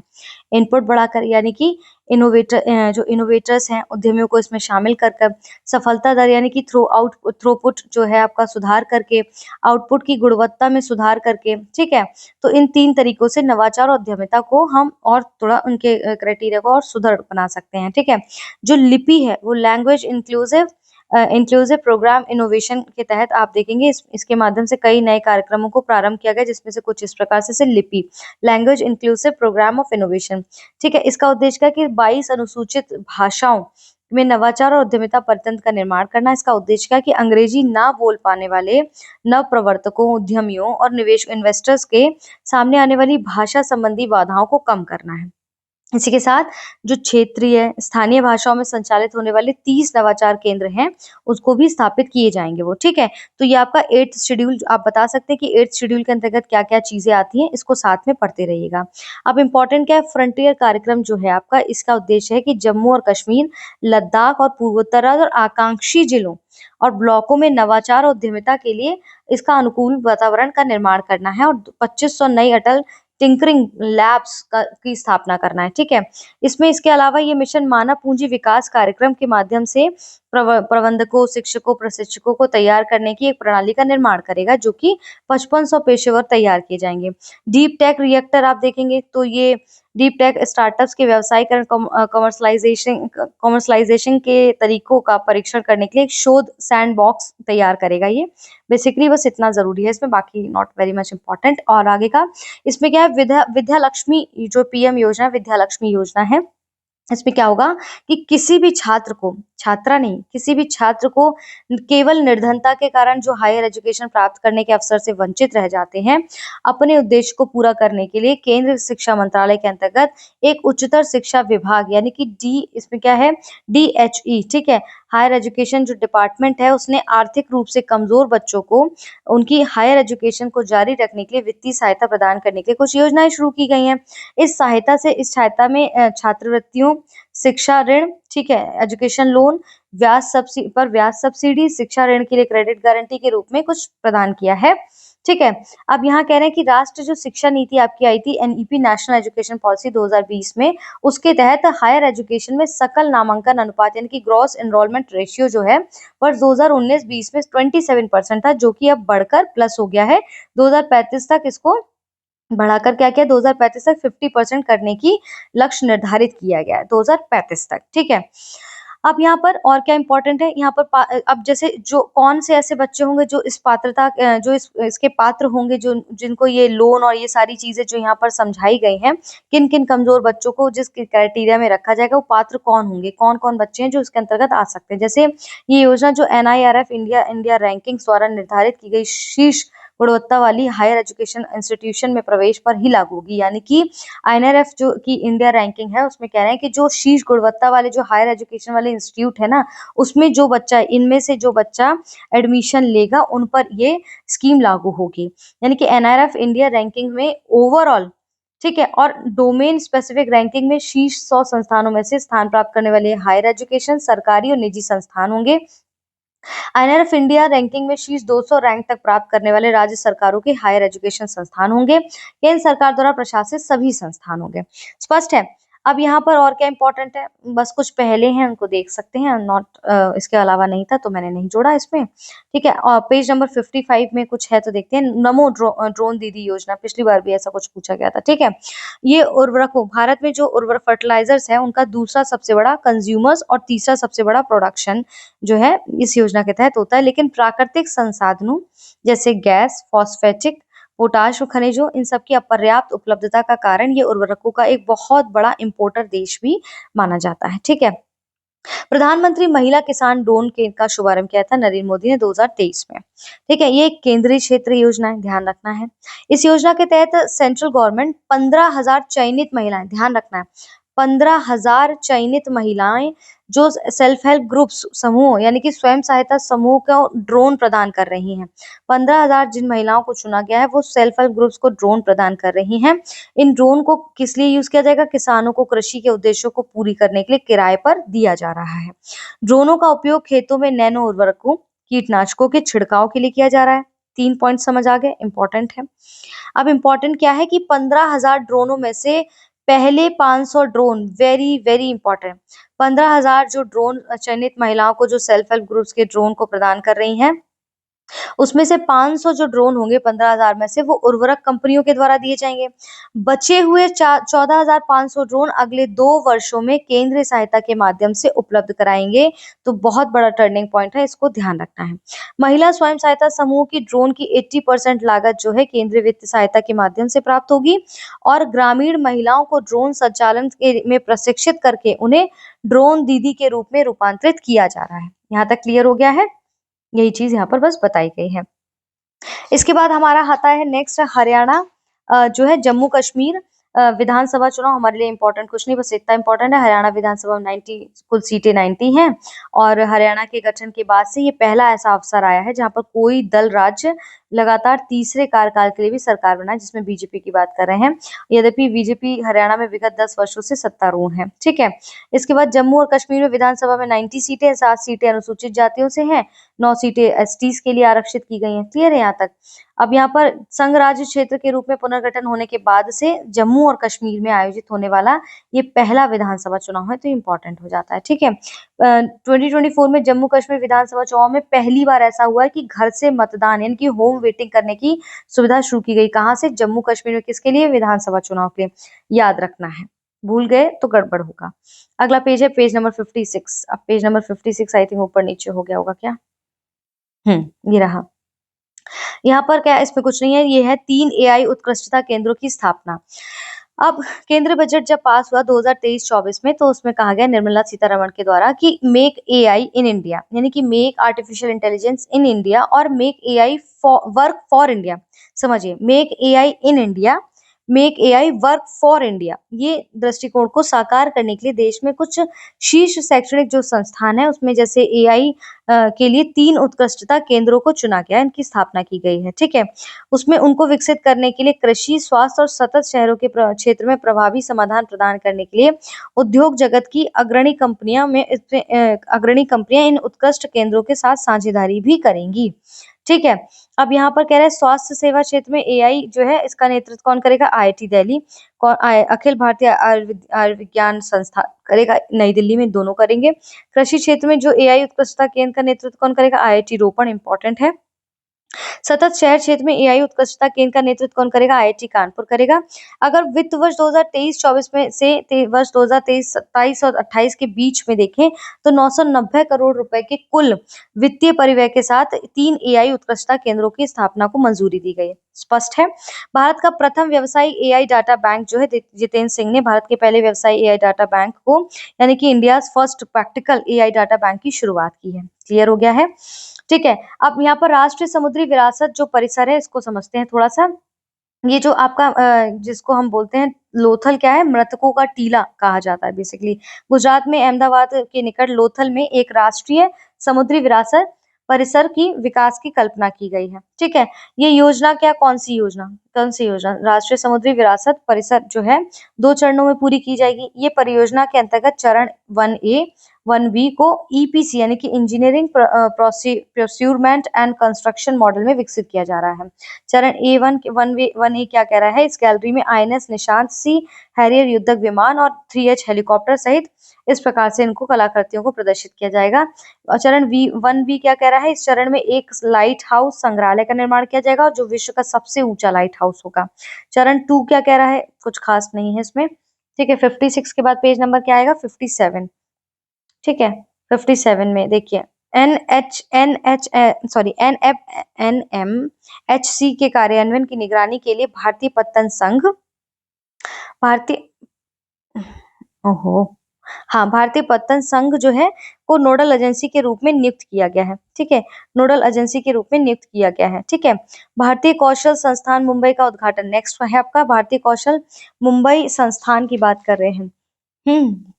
Speaker 1: इनपुट बढ़ाकर, यानी कि जो इनोवेटर्स हैं, उद्यमियों को इसमें शामिल कर कर, सफलता दर यानी कि थ्रोपुट जो है आपका सुधार करके, आउटपुट की गुणवत्ता में सुधार करके, ठीक है। तो इन 3 तरीकों से नवाचार और उद्यमिता को हम और थोड़ा उनके क्राइटेरिया को और सुदृढ़ बना सकते हैं, ठीक है। जो लिपि है वो लैंग्वेज इंक्लूसिव प्रोग्राम इनोवेशन के तहत आप देखेंगे इसके माध्यम से कई नए कार्यक्रमों को प्रारंभ किया गया, जिसमें से कुछ इस प्रकार से लिपि, language inclusive program of innovation, ठीक है। इसका उद्देश्य क्या है कि 22 अनुसूचित भाषाओं में नवाचार और उद्यमिता परितंत्र का निर्माण करना। इसका उद्देश्य क्या है कि अंग्रेजी ना बोल पाने वाले नव प्रवर्तकों, उद्यमियों और निवेश इन्वेस्टर्स के सामने आने वाली भाषा संबंधी बाधाओं को कम करना है। इसी के साथ जो क्षेत्रीय स्थानीय भाषाओं में संचालित होने वाले 30 नवाचार केंद्र हैं, उसको भी स्थापित किए जाएंगे वो, ठीक है। तो ये आपका 8th शेड्यूल, आप बता सकते हैं कि 8th शेड्यूल के अंतर्गत क्या क्या चीजें आती हैं, इसको साथ में पढ़ते रहिएगा। अब इम्पोर्टेंट क्या है, फ्रंटियर कार्यक्रम जो है आपका, इसका उद्देश्य है कि जम्मू और कश्मीर, लद्दाख और पूर्वोत्तर और आकांक्षी जिलों और ब्लॉकों में नवाचार और उद्यमिता के लिए इसका अनुकूल वातावरण का निर्माण करना है, और 2500 नई अटल टिंकरिंग लैब्स की स्थापना करना है, ठीक है। इसमें इसके अलावा ये मिशन मानव पूंजी विकास कार्यक्रम के माध्यम से प्रबंधकों, शिक्षकों, प्रशिक्षकों को तैयार करने की एक प्रणाली का निर्माण करेगा, जो कि 5500 पेशेवर तैयार किए जाएंगे। डीप टेक रिएक्टर आप देखेंगे तो ये डीप टेक स्टार्टअप्स के व्यवसायीकरण, कमर्शलाइजेशन के तरीकों का परीक्षण करने के लिए एक शोध सैंडबॉक्स तैयार करेगा ये। बेसिकली बस इतना जरूरी है इसमें, बाकी नॉट वेरी मच इम्पोर्टेंट। और आगे का इसमें क्या है, विद्या लक्ष्मी जो पीएम योजना, विद्या लक्ष्मी योजना है, इसमें क्या होगा कि किसी भी छात्र को, छात्रा नहीं, किसी भी छात्र को केवल निर्धनता के कारण जो हायर एजुकेशन प्राप्त करने के अवसर से वंचित रह जाते हैं, अपने उद्देश्य को पूरा करने के लिए केंद्र शिक्षा मंत्रालय के अंतर्गत एक उच्चतर शिक्षा विभाग, यानी कि इसमें क्या है, DHE, ठीक है, हायर एजुकेशन जो डिपार्टमेंट है, उसने आर्थिक रूप से कमजोर बच्चों को उनकी हायर एजुकेशन को जारी रखने के लिए वित्तीय सहायता प्रदान करने के लिए कुछ योजनाएं शुरू की गई हैं। इस सहायता में छात्रवृत्तियों, शिक्षा ऋण, ठीक है, एजुकेशन लोन, ब्याज सब्सिडी, शिक्षा ऋण के लिए क्रेडिट गारंटी के रूप में कुछ प्रदान किया है, ठीक है। अब यहाँ कह रहे हैं कि राष्ट्र जो शिक्षा नीति आपकी आई थी, NEP नेशनल एजुकेशन पॉलिसी 2020 में, उसके तहत हायर एजुकेशन में सकल नामांकन अनुपात यानी कि ग्रॉस एनरोलमेंट रेशियो जो है, वर्ष 2019-20 में 27% था, जो कि अब बढ़कर प्लस हो गया है। 2035 तक इसको बढ़ाकर क्या किया, 2035 तक 50% करने की लक्ष्य निर्धारित किया गया है 2035 तक, ठीक है। अब यहाँ पर और क्या इंपॉर्टेंट है, यहाँ पर अब जैसे जो कौन से ऐसे बच्चे होंगे जो इस पात्रता जो इसके पात्र होंगे, जो जिनको ये लोन और ये सारी चीजें जो यहाँ पर समझाई गई हैं, किन किन कमजोर बच्चों को जिस क्राइटेरिया में रखा जाएगा, वो पात्र कौन होंगे, कौन कौन बच्चे हैं जो इसके अंतर्गत आ सकते हैं। जैसे ये योजना जो NIRF इंडिया रैंकिंग द्वारा निर्धारित की गई शीर्ष गुणवत्ता वाली हायर एजुकेशन इंस्टीट्यूशन में प्रवेश पर ही लागू होगी, यानी कि INRF जो की इंडिया रैंकिंग है, उसमें कह रहे हैं कि जो शीर्ष गुणवत्ता वाले जो हायर एजुकेशन वाले इंस्टीट्यूट है ना, उसमें जो बच्चा, इनमें से जो बच्चा एडमिशन लेगा, उन पर ये स्कीम लागू होगी। यानी कि NIRF इंडिया रैंकिंग में ओवरऑल ठीक है। और डोमेन स्पेसिफिक रैंकिंग में शीर्ष 100 संस्थानों में से स्थान प्राप्त करने वाले हायर एजुकेशन सरकारी और निजी संस्थान होंगे। आईएनआरएफ इंडिया रैंकिंग में शीर्ष 200 रैंक तक प्राप्त करने वाले राज्य सरकारों के हायर एजुकेशन संस्थान होंगे। केंद्र सरकार द्वारा प्रशासित सभी संस्थान होंगे। स्पष्ट है। अब यहाँ पर और क्या इंपॉर्टेंट है, बस कुछ पहले हैं उनको देख सकते हैं, नॉट इसके अलावा नहीं था तो मैंने नहीं जोड़ा इसमें। ठीक है। और पेज नंबर 55 में कुछ है तो देखते हैं। नमो ड्रोन दीदी योजना, पिछली बार भी ऐसा कुछ पूछा गया था। ठीक है। ये उर्वरकों, भारत में जो उर्वरक फर्टिलाइजर्स है उनका दूसरा सबसे बड़ा कंज्यूमर्स और तीसरा सबसे बड़ा प्रोडक्शन जो है इस योजना के तहत होता है। लेकिन प्राकृतिक संसाधनों जैसे गैस, फॉस्फेटिक, पोटाश और खनिजों, इन सब की अपर्याप्त उपलब्धता का कारण ये उर्वरकों का एक बहुत बड़ा इंपोर्टर देश भी माना जाता है। ठीक है। प्रधानमंत्री महिला किसान ड्रोन के का शुभारंभ किया था नरेंद्र मोदी ने 2023 में। ठीक है। ये एक केंद्रीय क्षेत्र योजना है, ध्यान रखना है। इस योजना के तहत सेंट्रल गवर्नमेंट 15,000 चयनित महिलाएं, ध्यान रखना है, 15,000 चयनित महिलाएं जो सेल्फ हेल्प ग्रुप्स समूह यानी कि स्वयं सहायता समूह को ड्रोन प्रदान कर रही हैं। 15,000 जिन महिलाओं को चुना गया है वो सेल्फ हेल्प ग्रुप्स को ड्रोन प्रदान कर रही हैं। इन ड्रोन को किस लिए यूज किया जाएगा? किसानों को कृषि के उद्देश्यों को पूरी करने के लिए किराए पर दिया जा रहा है। ड्रोनों का उपयोग खेतों में नैनो उर्वरकों, कीटनाशकों के छिड़काव के लिए किया जा रहा है। 3 पॉइंट समझ आ गए, इंपॉर्टेंट है। अब इंपॉर्टेंट क्या है कि 15,000 ड्रोनों में से पहले 500 ड्रोन, वेरी वेरी इंपॉर्टेंट, 15,000 जो ड्रोन चयनित महिलाओं को जो सेल्फ हेल्प ग्रुप्स के ड्रोन को प्रदान कर रही हैं, उसमें से 500 जो ड्रोन होंगे 15,000 में से वो उर्वरक कंपनियों के द्वारा दिए जाएंगे। बचे हुए 14,500 ड्रोन अगले 2 वर्षों में केंद्रीय सहायता के माध्यम से उपलब्ध कराएंगे। तो बहुत बड़ा टर्निंग पॉइंट है, इसको ध्यान रखना है। महिला स्वयं सहायता समूह की ड्रोन की 80% लागत जो है केंद्रीय वित्त सहायता के माध्यम से प्राप्त होगी और ग्रामीण महिलाओं को ड्रोन संचालन में प्रशिक्षित करके उन्हें ड्रोन दीदी के रूप में रूपांतरित किया जा रहा है। यहाँ तक क्लियर हो गया है? यही चीज यहाँ पर बस बताई गई है। इसके बाद हमारा आता है नेक्स्ट हरियाणा, जो है जम्मू कश्मीर विधानसभा चुनाव हमारे लिए इंपॉर्टेंट कुछ नहीं, बस इतना इंपॉर्टेंट है हरियाणा विधानसभा में 90 कुल सीटें 90 हैं और हरियाणा के गठन के बाद से ये पहला ऐसा अवसर आया है जहां पर कोई दल राज्य लगातार तीसरे कार्यकाल के लिए भी सरकार बनाए, जिसमें बीजेपी की बात कर रहे हैं। यद्यपि बीजेपी हरियाणा में विगत 10 वर्षों से सत्तारूढ़ है। ठीक है। इसके बाद जम्मू और कश्मीर में विधानसभा में 90 सीटें, 7 सीटें अनुसूचित जातियों से हैं, 9 सीटें एसटीज के लिए आरक्षित की गई हैं। क्लियर है यहाँ तक? अब यहाँ पर संघ राज्य क्षेत्र के रूप में पुनर्गठन होने के बाद से जम्मू और कश्मीर में आयोजित होने वाला ये पहला विधानसभा चुनाव है, तो इम्पोर्टेंट हो जाता है। ठीक है। 2024 में जम्मू कश्मीर विधानसभा चुनाव में पहली बार ऐसा हुआ है कि घर से मतदान यानी कि होम वोटिंग करने की सुविधा शुरू की गई। कहाँ से? जम्मू कश्मीर में। किसके लिए? विधानसभा चुनाव के लिए। याद रखना है, भूल गए तो गड़बड़ होगा। अगला पेज है पेज नंबर 56। अब पेज नंबर 56 आई थिंक ऊपर नीचे हो गया होगा क्या? ये रहा। यहाँ पर क्या इसमें कुछ नहीं है, ये है 3 एआई उत्कृष्टता केंद्रों की स्थापना। अब केंद्रीय बजट जब पास हुआ 2023-24 में तो उसमें कहा गया निर्मला सीतारमण के द्वारा कि मेक एआई इन इंडिया यानी कि make artificial intelligence in India और make AI work for India. समझिए, make AI in India, make AI work for India, ये दृष्टिकोण को साकार करने के लिए देश में कुछ शीर्ष शैक्षणिक जो संस्थान है उसमें जैसे एआई के लिए 3 उत्कृष्टता केंद्रों को चुना गया, इनकी स्थापना की गई है। ठीक है। उसमें उनको विकसित करने के लिए कृषि, स्वास्थ्य और सतत शहरों के क्षेत्र में प्रभावी समाधान प्रदान करने के लिए उद्योग जगत की अग्रणी कंपनियां इन उत्कृष्ट केंद्रों के साथ साझेदारी भी करेंगी। ठीक है। अब यहाँ पर कह रहे हैं स्वास्थ्य सेवा क्षेत्र में एआई जो है इसका नेतृत्व कौन करेगा? आईआईटी दिल्ली, अखिल भारतीय आयुर्विज्ञान संस्थान करेगा, नई दिल्ली में, दोनों करेंगे। कृषि क्षेत्र में जो एआई उत्कृष्टता केंद्र का नेतृत्व कौन करेगा? आईआईटी रोपड़, इंपॉर्टेंट है। सतत शहर क्षेत्र में एआई उत्कृष्टता केंद्र का नेतृत्व कौन करेगा? आईआईटी कानपुर करेगा। अगर वित्त वर्ष 2023-24 में से वर्ष 2023-27 और 28 के बीच में देखें तो 990 करोड़ रुपए के कुल वित्तीय परिव्यय के साथ 3 एआई उत्कृष्टता केंद्रों की स्थापना को मंजूरी दी गई है। स्पष्ट है। भारत का प्रथम व्यवसायिक एआई डाटा बैंक जो है जितेंद्र सिंह ने भारत के पहले व्यवसायिक एआई डाटा बैंक को यानी कि India first practical AI data bank की शुरुआत की है। क्लियर हो गया है? ठीक है। अब यहाँ पर राष्ट्रीय समुद्री विरासत जो परिसर है इसको समझते हैं थोड़ा सा। ये जो आपका जिसको हम बोलते हैं लोथल, क्या है? मृतकों का टीला कहा जाता है बेसिकली। गुजरात में अहमदाबाद के निकट लोथल में एक राष्ट्रीय समुद्री विरासत परिसर की विकास की कल्पना की गई है। ठीक है। ये योजना क्या, कौन सी योजना? कौन सी योजना? राष्ट्रीय समुद्री विरासत परिषद जो है 2 चरणों में पूरी की जाएगी। ये परियोजना के अंतर्गत चरण 1A, 1B को ईपीसी यानी कि engineering procurement and construction model में विकसित किया जा रहा है। चरण A1 1A क्या कह रहा है? इस गैलरी में आईएनएस निशांत सी, हैरियर युद्धक विमान और 3H हेलीकॉप्टर सहित इस प्रकार से इनको कलाकृतियों को प्रदर्शित किया जाएगा। और चरण 1B क्या कह रहा है? इस चरण में एक लाइट हाउस संग्रहालय का निर्माण किया जाएगा और जो विश्व का सबसे ऊंचा लाइट हाउस होगा। चरण 2 क्या कह रहा है? कुछ खास नहीं है इसमें। ठीक है, 56 के बाद पेज नंबर क्या आएगा? 57। ठीक है, 57 में देखिए NFNMHC के कार्यान्वयन की निगरानी के लिए भारतीय पत्तन संघ भारतीय ओहो हाँ, भारतीय पत्तन संघ जो है को नोडल एजेंसी के रूप में नियुक्त किया गया है। ठीक है, नोडल एजेंसी के रूप में नियुक्त किया गया है। ठीक है, भारतीय कौशल संस्थान मुंबई का उद्घाटन नेक्स्ट है आपका। भारतीय कौशल मुंबई संस्थान की बात कर रहे हैं।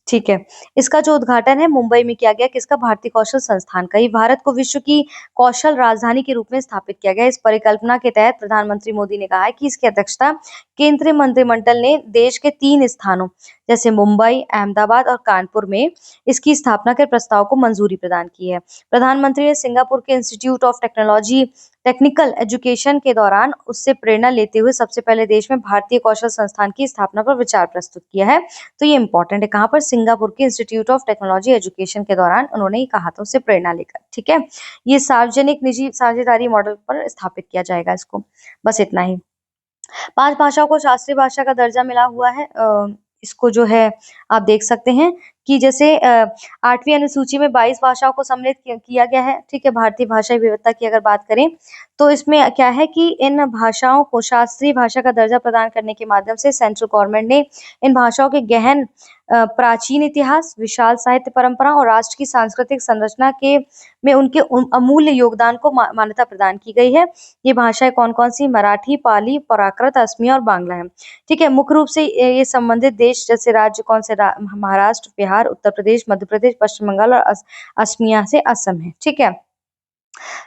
Speaker 1: ठीक है। इसका जो उद्घाटन है मुंबई में किया गया, किसका? भारतीय कौशल संस्थान का। ये भारत को विश्व की कौशल राजधानी के रूप में स्थापित किया गया। इस परिकल्पना के तहत प्रधानमंत्री मोदी ने कहा है कि इसकी अध्यक्षता केंद्रीय मंत्रिमंडल ने देश के 3 स्थानों जैसे मुंबई, अहमदाबाद और कानपुर में इसकी स्थापना के प्रस्ताव को मंजूरी प्रदान की है। प्रधानमंत्री ने सिंगापुर के इंस्टीट्यूट ऑफ टेक्निकल एजुकेशन के दौरान उससे प्रेरणा लेते हुए सबसे पहले देश में भारतीय कौशल संस्थान की स्थापना पर विचार प्रस्तुत किया है। तो ये इंपॉर्टेंट है। कहाँ पर? सिंगापुर के इंस्टीट्यूट ऑफ टेक्नोलॉजी एजुकेशन के दौरान उन्होंने ये कहा था, उससे प्रेरणा लेकर। ठीक है, ये सार्वजनिक निजी साझेदारी मॉडल पर स्थापित किया जाएगा इसको। बस इतना ही। 5 भाषाओं को शास्त्रीय भाषा का दर्जा मिला हुआ है। इसको जो है आप देख सकते हैं कि जैसे 8वीं अनुसूची में 22 भाषाओं को सम्मिलित किया गया है। ठीक है, भारतीय भाषाई विविधता की अगर बात करें तो इसमें क्या है कि इन भाषाओं को शास्त्रीय भाषा का दर्जा प्रदान करने के माध्यम से सेंट्रल गवर्नमेंट ने इन भाषाओं के गहन प्राचीन इतिहास, विशाल साहित्य परंपरा और राष्ट्र की सांस्कृतिक संरचना के में उनके अमूल्य योगदान को मान्यता प्रदान की गई है। ये भाषाएं कौन कौन सी? मराठी, पाली, प्राकृत, असमिया और बांग्ला है। ठीक है, मुख्य रूप से ये संबंधित देश जैसे राज्य कौन से? महाराष्ट्र, बिहार, उत्तर प्रदेश, मध्य प्रदेश, पश्चिम बंगाल और असमिया से असम है। ठीक है,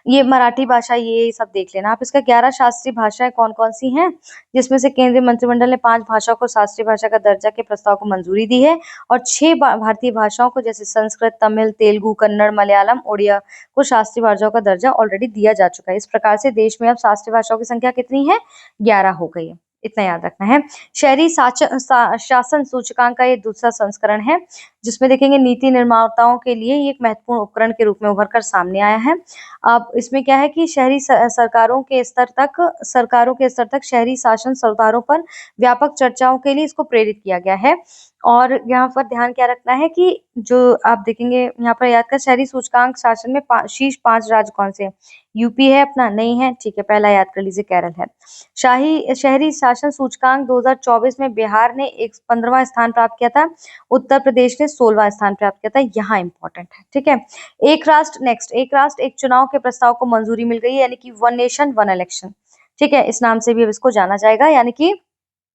Speaker 1: ये मराठी भाषा ये सब देख लेना आप। इसका 11 शास्त्रीय भाषाएं कौन कौन सी हैं, जिसमें से केंद्रीय मंत्रिमंडल ने 5 भाषाओं को शास्त्रीय भाषा का दर्जा के प्रस्ताव को मंजूरी दी है और 6 भारतीय भाषाओं को जैसे संस्कृत, तमिल, तेलुगु, कन्नड़, मलयालम, उड़िया को शास्त्रीय भाषाओं का दर्जा ऑलरेडी दिया जा चुका है। इस प्रकार से देश में अब शास्त्रीय भाषाओं की संख्या कितनी है? 11 हो गई है। इतना याद रखना है। शहरी शासन सूचकांक का ये दूसरा संस्करण है, जिसमें देखेंगे नीति निर्माताओं के लिए ये एक महत्वपूर्ण उपकरण के रूप में उभर कर सामने आया है। अब इसमें क्या है कि शहरी सरकारों के स्तर तक शहरी शासन सुधारों पर व्यापक चर्चाओं के लिए इसको प्रेरित किया गया है। और यहाँ पर ध्यान क्या रखना है कि जो आप देखेंगे यहाँ पर याद कर, शहरी सूचकांक शासन में शीर्ष 5 राज्य कौन से हैं? यूपी है अपना? नहीं है। ठीक है, पहला याद कर लीजिए, केरल है। शहरी शासन सूचकांक 2024 में बिहार ने 15वां स्थान प्राप्त किया था, उत्तर प्रदेश ने 16वां स्थान प्राप्त किया था। यहाँ इंपॉर्टेंट है। ठीक है, एक राष्ट्र एक चुनाव के प्रस्ताव को मंजूरी मिल गई है, यानी कि 1 नेशन 1 इलेक्शन। ठीक है, इस नाम से भी अब इसको जाना जाएगा, यानी कि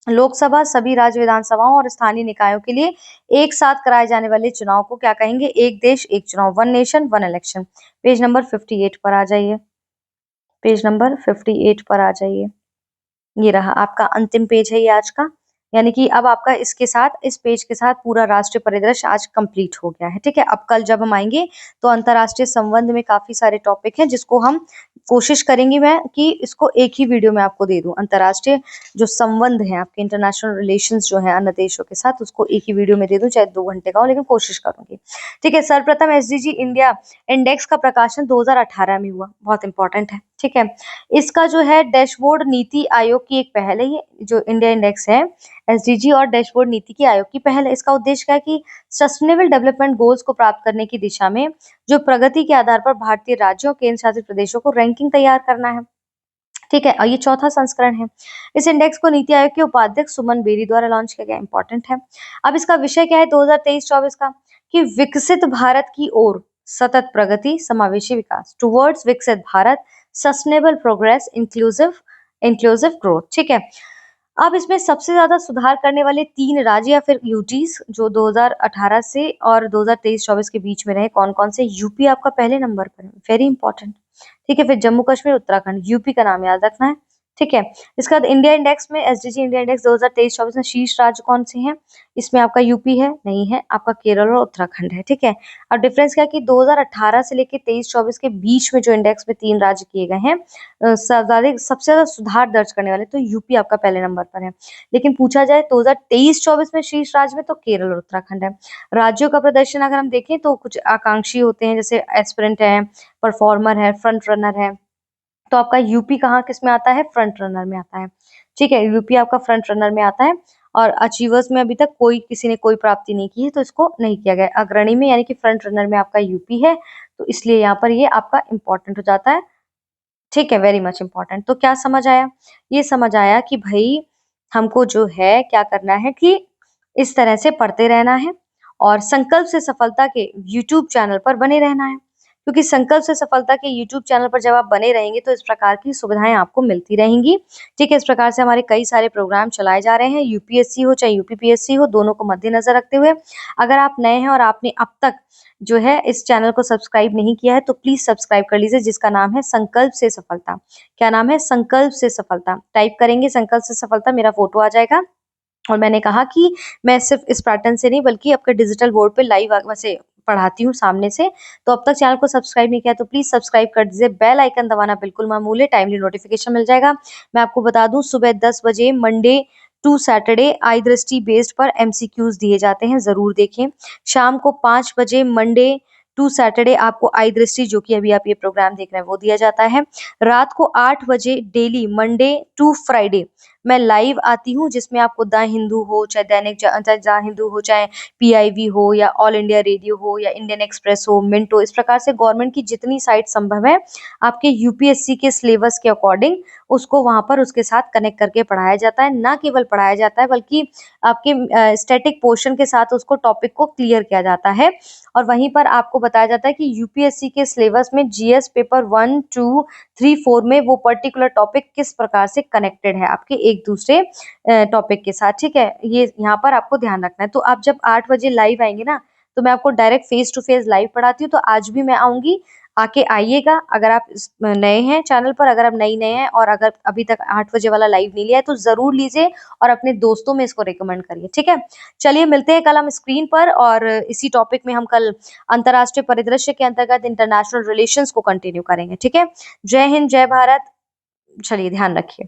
Speaker 1: लोकसभा, सभी राज्य विधानसभाओं और स्थानीय निकायों के लिए एक साथ कराए जाने वाले चुनाव को क्या कहेंगे? एक देश एक चुनाव, 1 नेशन 1 इलेक्शन। पेज नंबर 58 पर आ जाइए। पेज नंबर 58 पर आ जाइए। ये रहा आपका अंतिम पेज है ये आज का, यानी कि अब आपका इसके साथ, इस पेज के साथ पूरा राष्ट्रीय परिदृश्य आज कंप्लीट हो गया है। ठीक है, अब कल जब हम आएंगे तो अंतर्राष्ट्रीय संबंध में काफी सारे टॉपिक हैं, जिसको हम कोशिश करेंगे मैं कि इसको एक ही वीडियो में आपको दे दूं। अंतर्राष्ट्रीय जो संबंध है आपके, इंटरनेशनल रिलेशंस जो है अन्य देशों के साथ, उसको एक ही वीडियो में दे दूं, चाहे 2 घंटे का हो, लेकिन कोशिश करूंगी। ठीक है, सर्वप्रथम एसडीजी इंडिया इंडेक्स का प्रकाशन 2018 में हुआ, बहुत इंपॉर्टेंट है। ठीक है, इसका जो है डैशबोर्ड नीति आयोग की एक पहल है, ये जो इंडिया इंडेक्स है एसडीजी और डैशबोर्ड नीति की आयोग की पहल है। इसका उद्देश्य क्या है कि सस्टेनेबल डेवलपमेंट गोल्स को प्राप्त करने की दिशा में जो प्रगति के आधार पर भारतीय राज्यों केंद्र शासित प्रदेशों को रैंकिंग तैयार करना है। ठीक है, और ये चौथा संस्करण है। इस इंडेक्स को नीति आयोग के उपाध्यक्ष सुमन बेरी द्वारा लॉन्च किया गया, इंपॉर्टेंट है। अब इसका विषय क्या है 2023-24 का, कि विकसित भारत की ओर सतत प्रगति, समावेशी विकास, टुवर्ड्स विकसित Bharat, sustainable progress, inclusive growth. ठीक है, अब इसमें सबसे ज्यादा सुधार करने वाले 3 राज्य या फिर यूटीज जो 2018 से और 2023-24 के बीच में रहे, कौन कौन से? यूपी आपका पहले नंबर पर है, वेरी इंपॉर्टेंट। ठीक है, फिर जम्मू कश्मीर, उत्तराखंड। यूपी का नाम याद रखना है, ठीक है। इसके बाद इंडिया इंडेक्स में, एसडीजी इंडिया इंडेक्स 2023-24 में शीर्ष राज्य कौन से हैं? इसमें आपका यूपी है, नहीं है, आपका केरल और उत्तराखंड है, ठीक है। अब डिफरेंस क्या है कि 2018 से लेके 23-24 के बीच में जो इंडेक्स में 3 राज्य किए गए हैं, सबसे ज्यादा सुधार दर्ज करने वाले, तो यूपी आपका पहले नंबर पर है। लेकिन पूछा जाए 2023-24 में शीर्ष राज्य में, तो केरल और उत्तराखंड है। राज्यों का प्रदर्शन अगर हम देखें तो कुछ आकांक्षी होते हैं, जैसे एस्पिरेंट है, परफॉर्मर है, फ्रंट रनर है। तो आपका यूपी कहाँ किस में आता है? फ्रंट रनर में आता है। ठीक है, यूपी आपका फ्रंट रनर में आता है। और अचीवर्स में अभी तक किसी ने कोई प्राप्ति नहीं की है, तो इसको नहीं किया गया। अग्रणी में यानी कि फ्रंट रनर में आपका यूपी है, तो इसलिए यहाँ पर ये आपका इंपॉर्टेंट हो जाता है। ठीक है, वेरी मच इंपॉर्टेंट। तो क्या समझ आया? ये समझ आया कि भाई हमको जो है क्या करना है कि इस तरह से पढ़ते रहना है और संकल्प से सफलता के यूट्यूब चैनल पर बने रहना है। क्योंकि संकल्प से सफलता के यूट्यूब चैनल पर जब आप बने रहेंगे तो इस प्रकार की सुविधाएं आपको मिलती रहेंगी। ठीक है, इस प्रकार से हमारे कई सारे प्रोग्राम चलाए जा रहे हैं, यूपीएससी हो चाहे यूपीपीएससी हो, दोनों को मद्देनजर रखते हुए। अगर आप नए हैं और आपने अब तक जो है इस चैनल को सब्सक्राइब नहीं किया है, तो प्लीज सब्सक्राइब कर लीजिए, जिसका नाम है संकल्प से सफलता। क्या नाम है? संकल्प से सफलता। टाइप करेंगे संकल्प से सफलता, मेरा फोटो आ जाएगा। और मैंने कहा कि मैं सिर्फ इस पैटर्न से नहीं बल्कि आपके डिजिटल बोर्ड पे लाइव वैसे पढ़ाती हूँ सामने से। तो अब तक चैनल को सब्सक्राइब नहीं किया तो प्लीज सब्सक्राइब कर दीजिए। बेल आइकन दबाना बिल्कुल मामूली है, टाइमली नोटिफिकेशन मिल जाएगा। मैं आपको बता दूं, सुबह 10 बजे मंडे टू सैटरडे आई दृष्टि बेस्ड पर एमसीक्यूज दिए जाते हैं, जरूर देखें। शाम को 5 बजे मंडे टू सैटरडे आपको आई दृष्टि, जो कि अभी आप ये प्रोग्राम देख रहे हैं, वो दिया जाता है। रात को 8 बजे डेली मंडे टू फ्राइडे मैं लाइव आती हूँ, जिसमें आपको द हिंदू हो चाहे द हिंदू हो, चाहे पीआईबी हो या ऑल इंडिया रेडियो हो या इंडियन एक्सप्रेस हो, मिंटो, इस प्रकार से गवर्नमेंट की जितनी साइट संभव है आपके यूपीएससी के सिलेबस के अकॉर्डिंग उसको वहां पर उसके साथ कनेक्ट करके पढ़ाया जाता है। ना केवल पढ़ाया जाता है बल्कि आपके स्टैटिक पोर्शन के साथ उसको टॉपिक को क्लियर किया जाता है। और वहीं पर आपको बताया जाता है कि यूपीएससी के सिलेबस में जीएस पेपर 1, 2, 3, 4 में वो पर्टिकुलर टॉपिक किस प्रकार से कनेक्टेड है आपके एक दूसरे टॉपिक के साथ। ठीक है, ये यहाँ पर आपको ध्यान रखना है। तो आप जब 8 बजे लाइव आएंगे ना, तो मैं आपको direct face to face live पढ़ाती हूँ। तो आज भी मैं आऊंगी, आके आइएगा। अगर आप नए हैं चैनल पर, अगर आप नए हैं और अगर अभी तक 8 बजे वाला लाइव नहीं लिया है तो जरूर लीजिए और अपने दोस्तों में इसको रिकमेंड करिए। ठीक है, चलिए मिलते हैं कल हम स्क्रीन पर, और इसी टॉपिक में हम कल अंतर्राष्ट्रीय परिदृश्य के अंतर्गत इंटरनेशनल रिलेशंस को कंटिन्यू करेंगे। ठीक है, जय हिंद, जय भारत। चलिए, ध्यान रखिए।